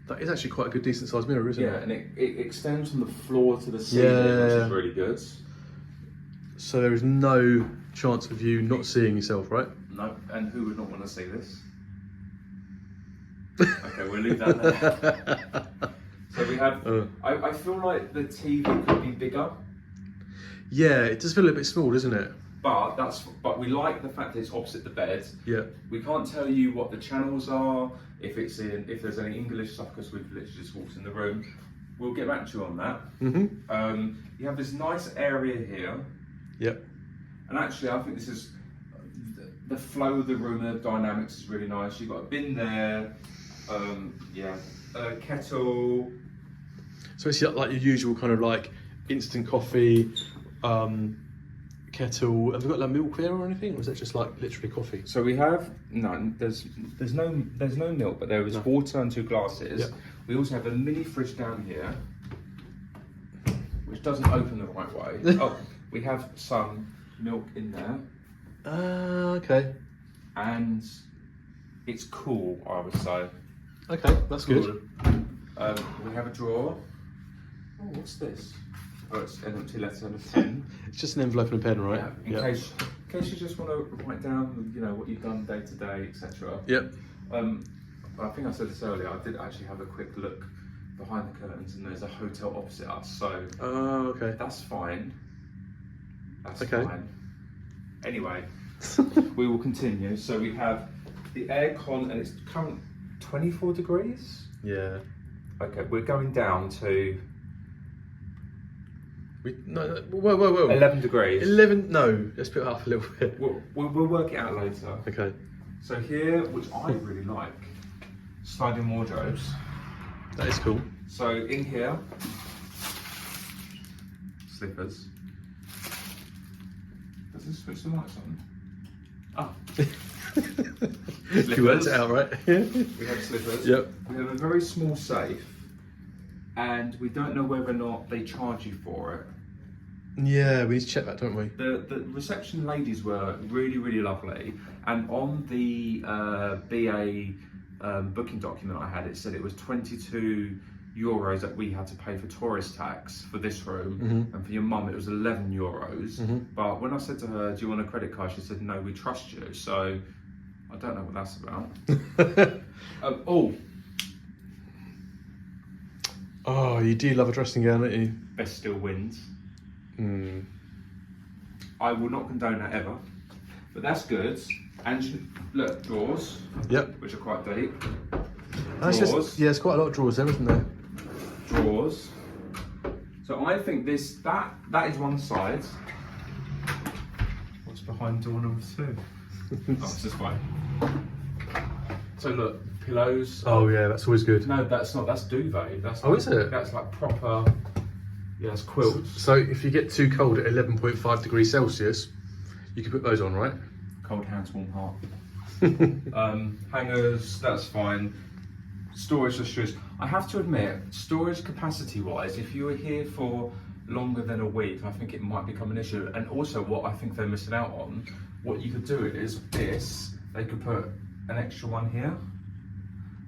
That is actually quite a good, decent sized mirror, isn't it? Yeah, and it extends from the floor to the ceiling, which is really good. So there is no chance of you not seeing yourself, right? No, and who would not want to see this? Okay, we'll leave that there. So we have, I feel like the TV could be bigger. Yeah, it does feel a little bit small, doesn't it? But we like the fact that it's opposite the bed. Yeah. We can't tell you what the channels are, if there's any English stuff, because we've literally just walked in the room. We'll get back to you on that. Mm-hmm. You have this nice area here. Yep. And actually, I think this is the flow of the room, the dynamics is really nice. You've got a bin there, a kettle. So it's like your usual kind of like instant coffee, kettle. Have we got like milk there or anything, or is that just like literally coffee? So we have there's no milk, but there is water and 2 glasses. Yep. We also have a mini fridge down here, which doesn't open the right way. Oh, we have some milk in there. Okay. And it's cool, I would say. Okay, that's good. We have a drawer. Oh, what's this? Oh, it's an empty letter and a pen. It's just an envelope and a pen, right? Yeah, in case you just want to write down, what you've done day to day, etc. Yep. I think I said this earlier. I did actually have a quick look behind the curtains, and there's a hotel opposite us. So okay. that's fine. That's okay. fine. Anyway, we will continue. So we have the aircon, and it's current 24 degrees. Yeah. Okay, we're going down to Whoa. 11 degrees. 11? No, let's put it up a little bit. We'll work it out later. Okay. So here, which I really like, sliding wardrobes. That is cool. So in here, slippers. Does this switch the lights on? Ah. You worked it out, right? We have slippers. Yep. We have a very small safe, and we don't know whether or not they charge you for it. Yeah, we need to check that, don't we? The reception ladies were really, really lovely, and on the BA booking document I had, it said it was €22 that we had to pay for tourist tax for this room, and for your mum it was €11. But when I said to her, do you want a credit card, she said, no, we trust you. So I don't know what that's about. Oh, you do love a dressing gown, don't you? Best still wins. I will not condone that ever, but that's good. And look, drawers. Yep. Which are quite deep. Drawers. There's quite a lot of drawers there, isn't there? Drawers. So I think that is one side. What's behind door number 2? Oh, it's just fine. So look, pillows. Oh yeah, that's always good. No, that's not. That's duvet. That's is it? That's like proper. Yeah, it's quilts. So if you get too cold at 11.5 degrees Celsius, you can put those on, right? Cold hands, warm heart. Hangers, that's fine. Storage restrictions. I have to admit, storage capacity wise, if you were here for longer than a week, I think it might become an issue. And also what I think they're missing out on, what you could do is this, they could put an extra one here.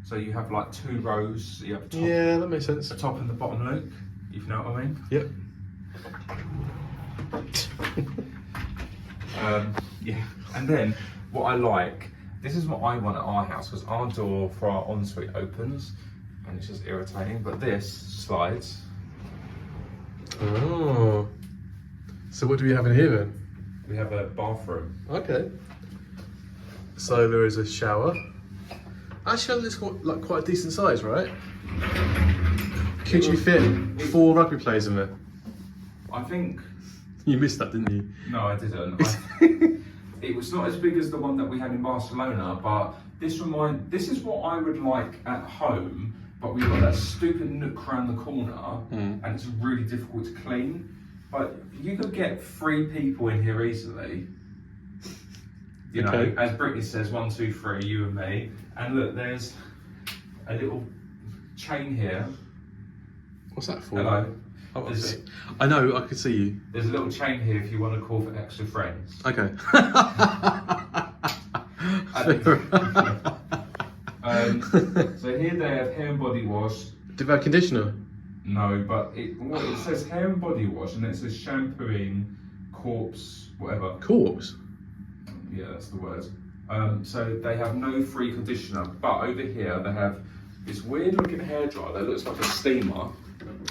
So you have like 2 rows, you have a top, yeah, that makes sense. the top and the bottom loop, if you know what I mean. Yep. Yeah, and then what I like, this is what I want at our house, because our door for our ensuite opens and it's just irritating, but this slides. Oh. So what do we have in here then? We have a bathroom. Okay. So there is a shower. Actually, it's quite a decent size, right? Could you fit 4 rugby players in it? I think... You missed that, didn't you? No, I didn't. it was not as big as the one that we had in Barcelona, but this is what I would like at home, but we've got that stupid nook around the corner, and it's really difficult to clean. But you could get 3 people in here easily. You know, as Brittany says, 1, 2, 3, you and me. And look, there's a little chain here. What's that for? Hello. Oh, I know, I can see you. There's a little chain here if you want to call for extra friends. Okay. So here they have hair and body wash. Do you have conditioner? No, but it says hair and body wash, and it says shampooing, corpse, whatever. Corpse? Yeah, that's the word. So they have no free conditioner, but over here they have this weird looking hairdryer that looks like a steamer.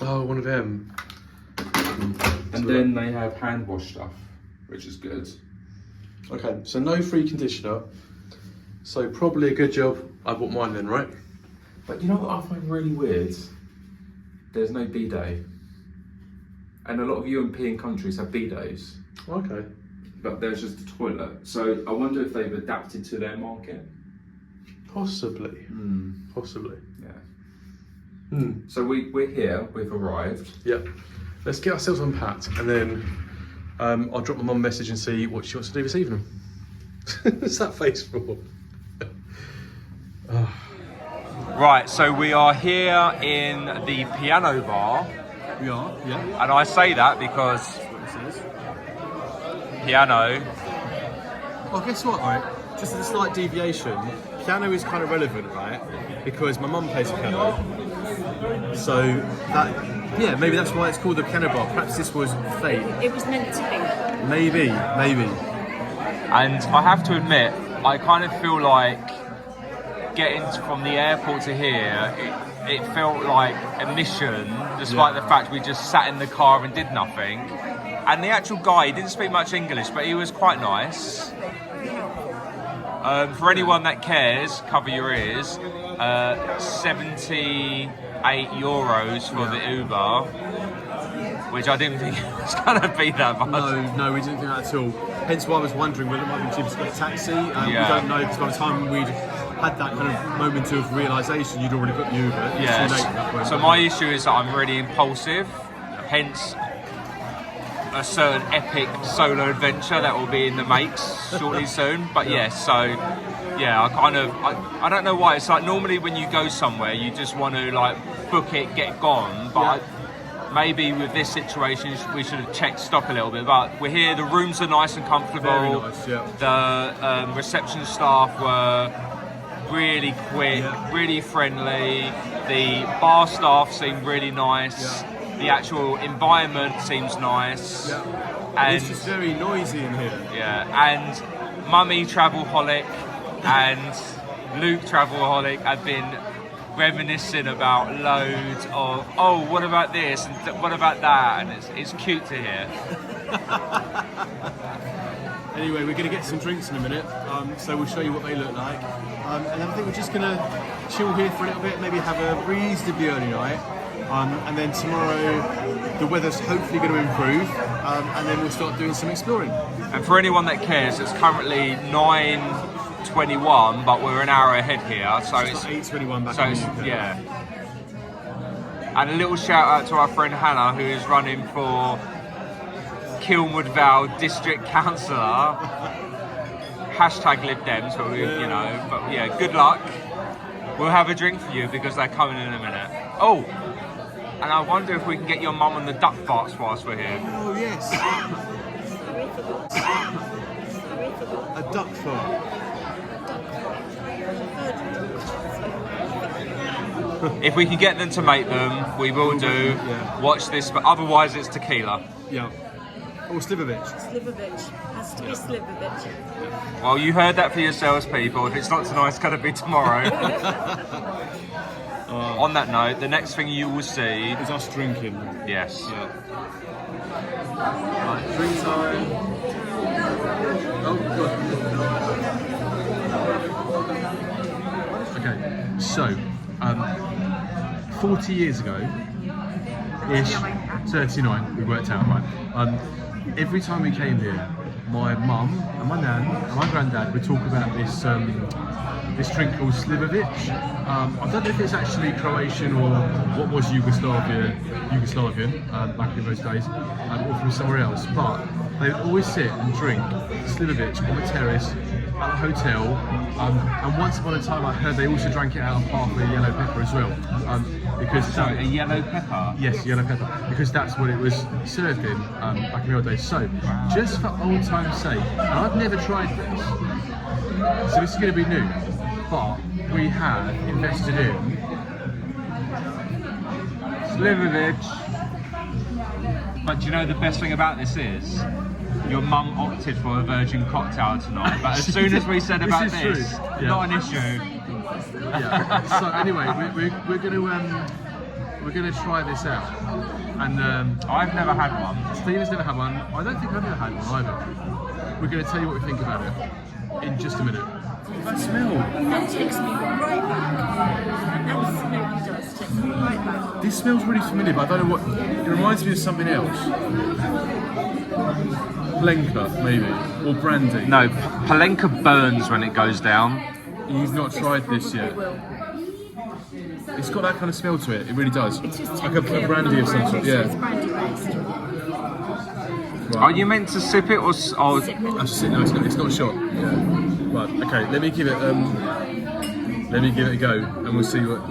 Oh, one of them. And then they have hand wash stuff, which is good. Okay, so no free conditioner. So probably a good job I bought mine then, right? But you know what I find really weird? There's no bidet. And a lot of European countries have bidets. Okay. But there's just a toilet. So I wonder if they've adapted to their market. Possibly. Possibly. Yeah. So we're here, we've arrived. Yep. Let's get ourselves unpacked and then I'll drop my mum a message and see what she wants to do this evening. What's that face for? Right, so we are here in the piano bar. We are, yeah. And I say that because piano. Well, guess what, right? Just as a slight deviation, piano is kind of relevant, right? Because my mum plays piano. So that, yeah, maybe that's why it's called the piano bar. Perhaps this was fate. It was meant to be. Maybe. And I have to admit, I kind of feel like getting from the airport to here, it felt like a mission, despite the fact we just sat in the car and did nothing. And the actual guy, he didn't speak much English, but he was quite nice. For anyone that cares, cover your ears. 78 euros for the Uber, which I didn't think it was going to be that much. No, we didn't think that at all. Hence why I was wondering whether it might be cheaper to get a taxi. We don't know, because by the time we'd had that kind of moment of realisation, you'd already booked the Uber. Yes. So my issue is that I'm really impulsive, hence a certain epic solo adventure that will be in the makes shortly soon. But yes, so yeah, I don't know why. It's like normally when you go somewhere, you just want to like book it, get gone. But maybe with this situation, we should have checked stock a little bit. But we're here. The rooms are nice and comfortable. Very nice, yeah. The reception staff were really quick, really friendly. The bar staff seemed really nice. The actual environment seems nice. And it's just very noisy in here. and Mummy Travelholic and Luke Travelholic have been reminiscing about loads of, oh, what about this and what about that, and it's cute to hear. Anyway, we're going to get some drinks in a minute, so we'll show you what they look like. And then I think we're just going to chill here for a little bit, maybe have a reasonably early night. And then tomorrow the weather's hopefully going to improve, and then we'll start doing some exploring. And for anyone that cares, it's currently 9:21, but we're an hour ahead here, so it's 8:21 back so in it's, the UK. yeah. And a little shout out to our friend Hannah, who is running for Kilnwood Vale District Councillor. Hashtag Lib Dems, but but yeah, good luck. We'll have a drink for you because they're coming in a minute. Oh, and I wonder if we can get your mum on the duck farts whilst we're here. Oh yes. A duck fart. If we can get them to make them, we will do. Watch this, but otherwise it's tequila. Yeah. Or Slivovich. Slivovich. Has to be Slivovich. Well, you heard that for yourselves, people. If it's not tonight, it's going to be tomorrow. On that note, the next thing you will see is us drinking. Yes. Yeah. Right, drink time. Oh, God. Okay, so 40 years ago ish, 39, we worked out, right? Every time we came here, my mum and my nan and my granddad would talk about this this drink called Slivovic. I don't know if it's actually Croatian or what was Yugoslavian back in those days, or from somewhere else. But they would always sit and drink Slivovic on the terrace at a hotel. And once upon a time, I heard they also drank it out of half a yellow pepper as well. Because a yellow pepper? Yes, yellow pepper, because that's what it was served in back in the old days. So, just for old time's sake, and I've never tried this, so this is going to be new, but we have invested in Slivovic. But do you know the best thing about this is? Your mum opted for a virgin cocktail tonight, but as soon as we said about this, not an issue. Yeah. So anyway, we're gonna try this out, and I've never had one. Stephen's never had one. I don't think I've ever had one either. We're gonna tell you what we think about it in just a minute. That smell. That takes me right back. Absolutely does take me right back. This smells really familiar, but I don't know what. It reminds me of something else. Palenka, maybe, or brandy. No, Palenka burns when it goes down. You've not tried this yet. It's got that kind of smell to it. It really does. It is Like a brandy of some sort. It's Yeah. brandy based. Right. Are you meant to sip it or? No, it's not a shot. Yeah. Right. Okay. Let me give it. Let me give it a go, and we'll see what.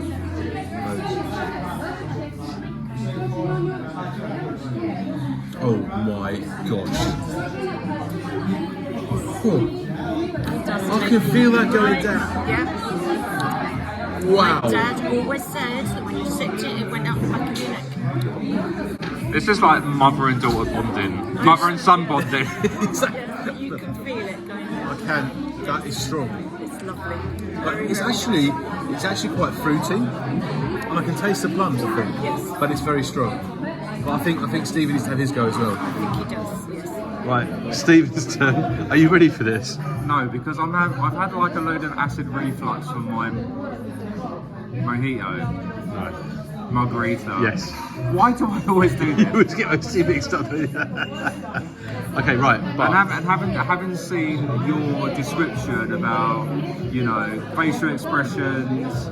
Oh my gosh. Oh. I can feel that going down. Yeah. Wow. My dad always said that when you sipped it, it went up the back of your neck. This is like mother and daughter bonding, mother and son bonding. Yeah, you can feel it going I down. can. That is strong. It's lovely. But it's actually quite fruity, and I can taste the plums. I think. Yes. But it's very strong. But I think Stevie needs to have his go as well. I think he does, yes. Right, Stephen's turn. Are you ready for this? No, because I've had like a load of acid reflux from my mojito, Right. margarita. Yes. Why do I always do You this? always get those two mixed up. Okay, right. But Having seen your description about, you know, facial expressions,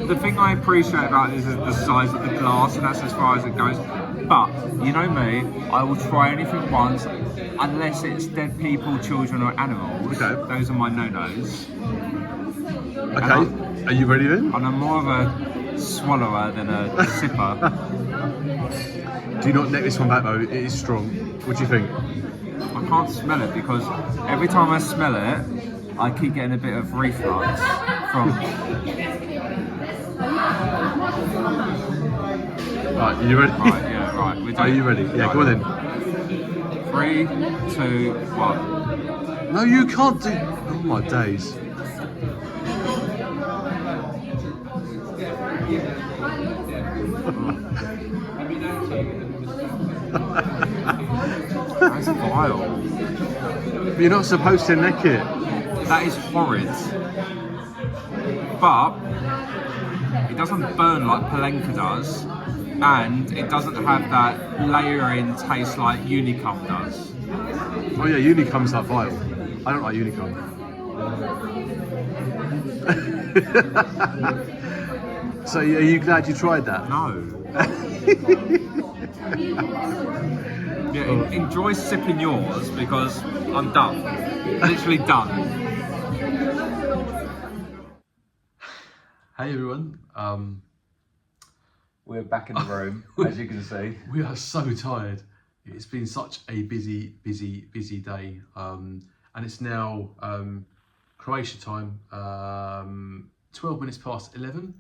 the thing I appreciate about this is the size of the glass, and that's as far as it goes. But you know me, I will try anything once, unless it's dead people, children, or animals. Okay. Those are my no-nos. okay, are you ready then? And I'm more of a swallower than a sipper. Do not neck this one back though. It is strong. What do you think? I can't smell it because every time I smell it, I keep getting a bit of reflux from. Right, are you ready? Right, yeah, right. We're Are you ready? Yeah, go on then. 3, 2, 1. No, you can't do. Oh my days. That's vile. But you're not supposed to neck it. That is horrid. But it doesn't burn like Palenka does, and it doesn't have that layering taste like Unicum does. Oh yeah, Unicum's like vile. I don't like Unicum. So are you glad you tried that? No. Yeah, enjoy sipping yours because I'm done. Literally done. Hey everyone. We're back in the room, as you can see. We are so tired. It's been such a busy day. And it's now Croatia time, 12 minutes past 11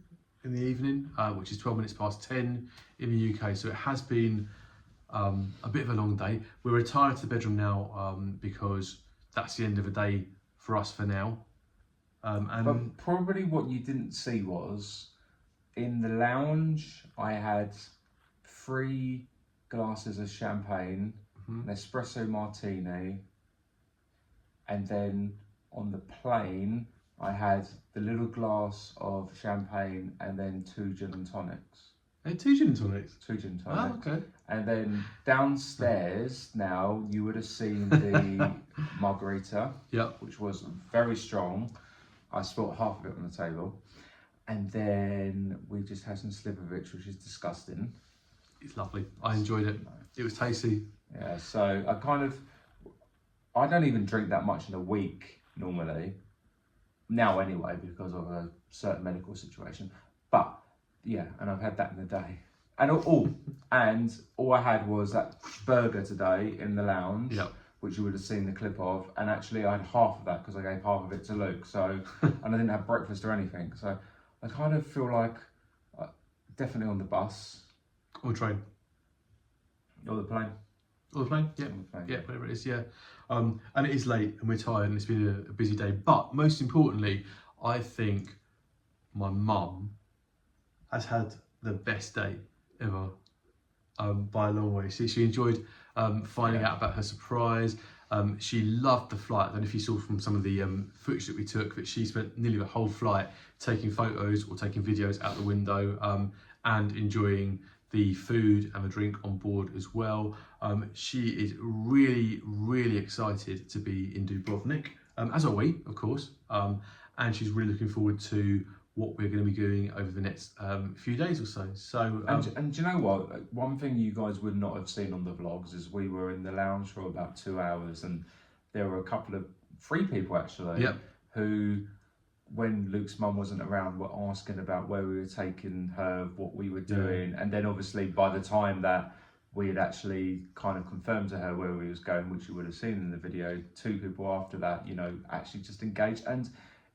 in the evening, which is 12 minutes past 10 in the UK. So it has been a bit of a long day. We're retired to the bedroom now because that's the end of the day for us for now. But probably what you didn't see was, in the lounge, I had 3 glasses of champagne, an espresso martini, and then on the plane, I had the little glass of champagne and then 2 gin and tonics. 2 gin and tonics. 2 gin Oh, tonics. okay. And then downstairs now you would have seen the margarita, Yep. which was very strong. I spilt half of it on the table. And then we just had some Slivovich, which is disgusting. It's lovely. I enjoyed it. It was tasty. Yeah, so I don't even drink that much in a week normally. Now anyway, because of a certain medical situation. But yeah, and I've had that in a day. And all I had was that burger today in the lounge, Yep. which you would have seen the clip of. And actually I had half of that because I gave half of it to Luke. So, and I didn't have breakfast or anything. So I kind of feel like definitely on the bus. Or train. Or the plane. Or the plane? Yeah. On the plane. Yeah, whatever it is, yeah. And it is late and we're tired and it's been a busy day. But most importantly, I think my mum has had the best day ever by a long way. She enjoyed finding out about her surprise. She loved the flight. I don't know if you saw from some of the footage that we took that she spent nearly the whole flight taking photos or taking videos out the window and enjoying the food and the drink on board as well. She is really, really excited to be in Dubrovnik, as are we, of course. And she's really looking forward to what we're going to be doing over the next few days or so. So, and do you know what? One thing you guys would not have seen on the vlogs is we were in the lounge for about 2 hours, and there were a couple of 3 people actually Yep. who, when Luke's mum wasn't around, were asking about where we were taking her, what we were doing, and then obviously by the time that we had actually kind of confirmed to her where we was going, which you would have seen in the video, 2 people after that, you know, actually just engaged. And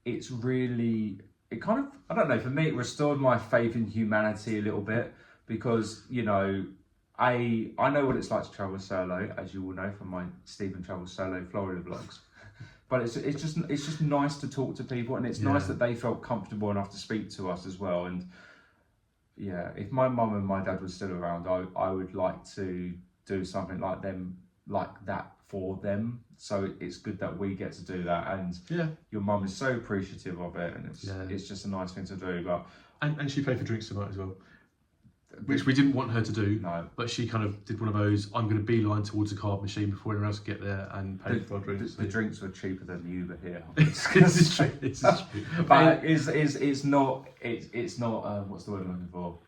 it's really, it kind of, I don't know, for me it restored my faith in humanity a little bit, because, you know, I know what it's like to travel solo, as you all know from my Stephen Travels Solo Florida vlogs. But it's just nice to talk to people, and it's nice that they felt comfortable enough to speak to us as well. And yeah, if my mum and my dad were still around, I would like to do something like that for them. So it's good that we get to do that, and your mum is so appreciative of it, and it's just a nice thing to do. But and she paid for drinks tonight as well, which we didn't want her to do. No, but she kind of did one of those, I'm going to beeline towards a card machine before anyone else can get there, and pay for our drinks. The drinks were cheaper than the Uber here. This is true. This is true. But it's not what's the word I'm looking for?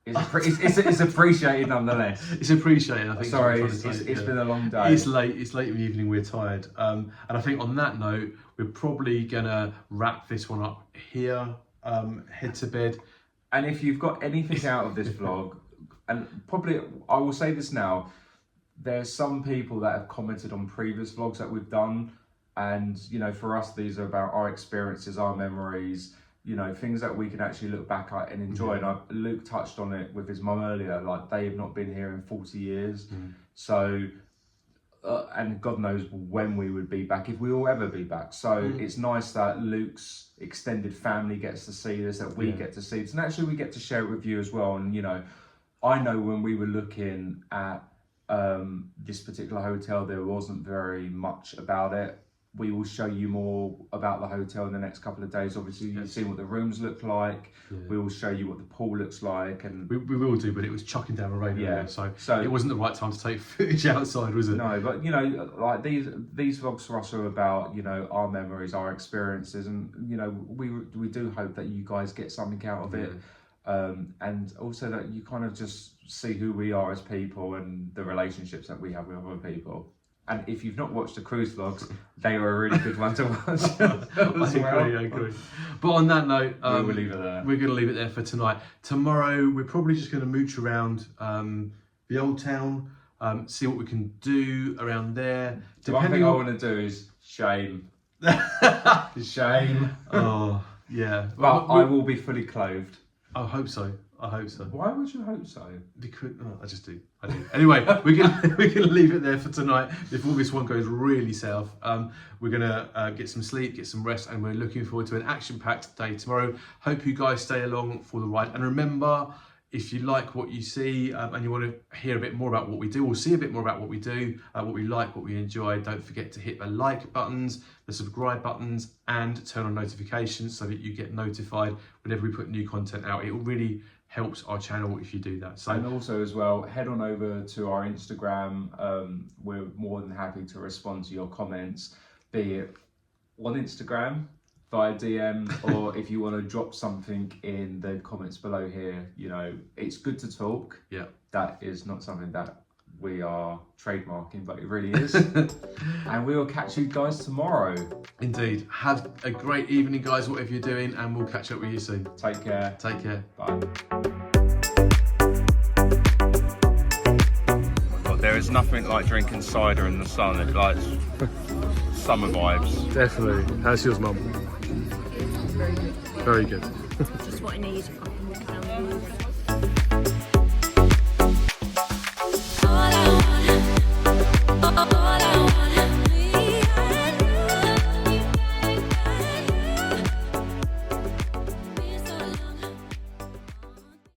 It's appreciated nonetheless. It's appreciated. I think. Sorry, it's been a long day. It's late. It's late in the evening. We're tired. And I think on that note, we're probably gonna wrap this one up here. Head to bed. And if you've got anything out of this vlog, and probably I will say this now, there's some people that have commented on previous vlogs that we've done, and you know, for us these are about our experiences, our memories, you know, things that we can actually look back at and enjoy. And Luke touched on it with his mum earlier, like they have not been here in 40 years. So and God knows when we would be back, if we will ever be back. So it's nice that Luke's extended family gets to see this, that we get to see this, and actually we get to share it with you as well. And you know, I know when we were looking at this particular hotel, there wasn't very much about it. We will show you more about the hotel in the next couple of days. Obviously, you've seen what the rooms look like. We will show you what the pool looks like, and we will do. But it was chucking down the rain earlier, so it wasn't the right time to take footage outside, was it? No, but you know, like these vlogs for us are about, you know, our memories, our experiences, and you know, we do hope that you guys get something out of it, and also that you kind of just see who we are as people and the relationships that we have with other people. And if you've not watched the cruise vlogs, they are a really good one to watch. I agree. But on that note, we'll leave it there. We're going to leave it there for tonight. Tomorrow, we're probably just going to mooch around the old town, see what we can do around there. The one thing I want to do is shame. Shame. Oh, yeah. But I will be fully clothed. I hope so. I hope so. Why would you hope so? Because I just do. I do. Anyway, we're gonna leave it there for tonight. Before this one goes really south, we're gonna get some sleep, get some rest, and we're looking forward to an action-packed day tomorrow. Hope you guys stay along for the ride, and remember, if you like what you see and you want to hear a bit more about what we do or see a bit more about what we do, what we like, what we enjoy, don't forget to hit the like buttons, the subscribe buttons, and turn on notifications so that you get notified whenever we put new content out. It really helps our channel if you do that. So, and also as well, head on over to our Instagram. We're more than happy to respond to your comments, be it on Instagram via DM, or if you want to drop something in the comments below here. You know, it's good to talk. yeah. That is not something that we are trademarking, but it really is. And we will catch you guys tomorrow. Indeed. Have a great evening, guys, whatever you're doing, and we'll catch up with you soon. Take care. Take care. Bye. There is nothing like drinking cider in the sun. It likes summer vibes. Definitely. How's yours, Mum? Very good. Just what I need. I can walk around the walls.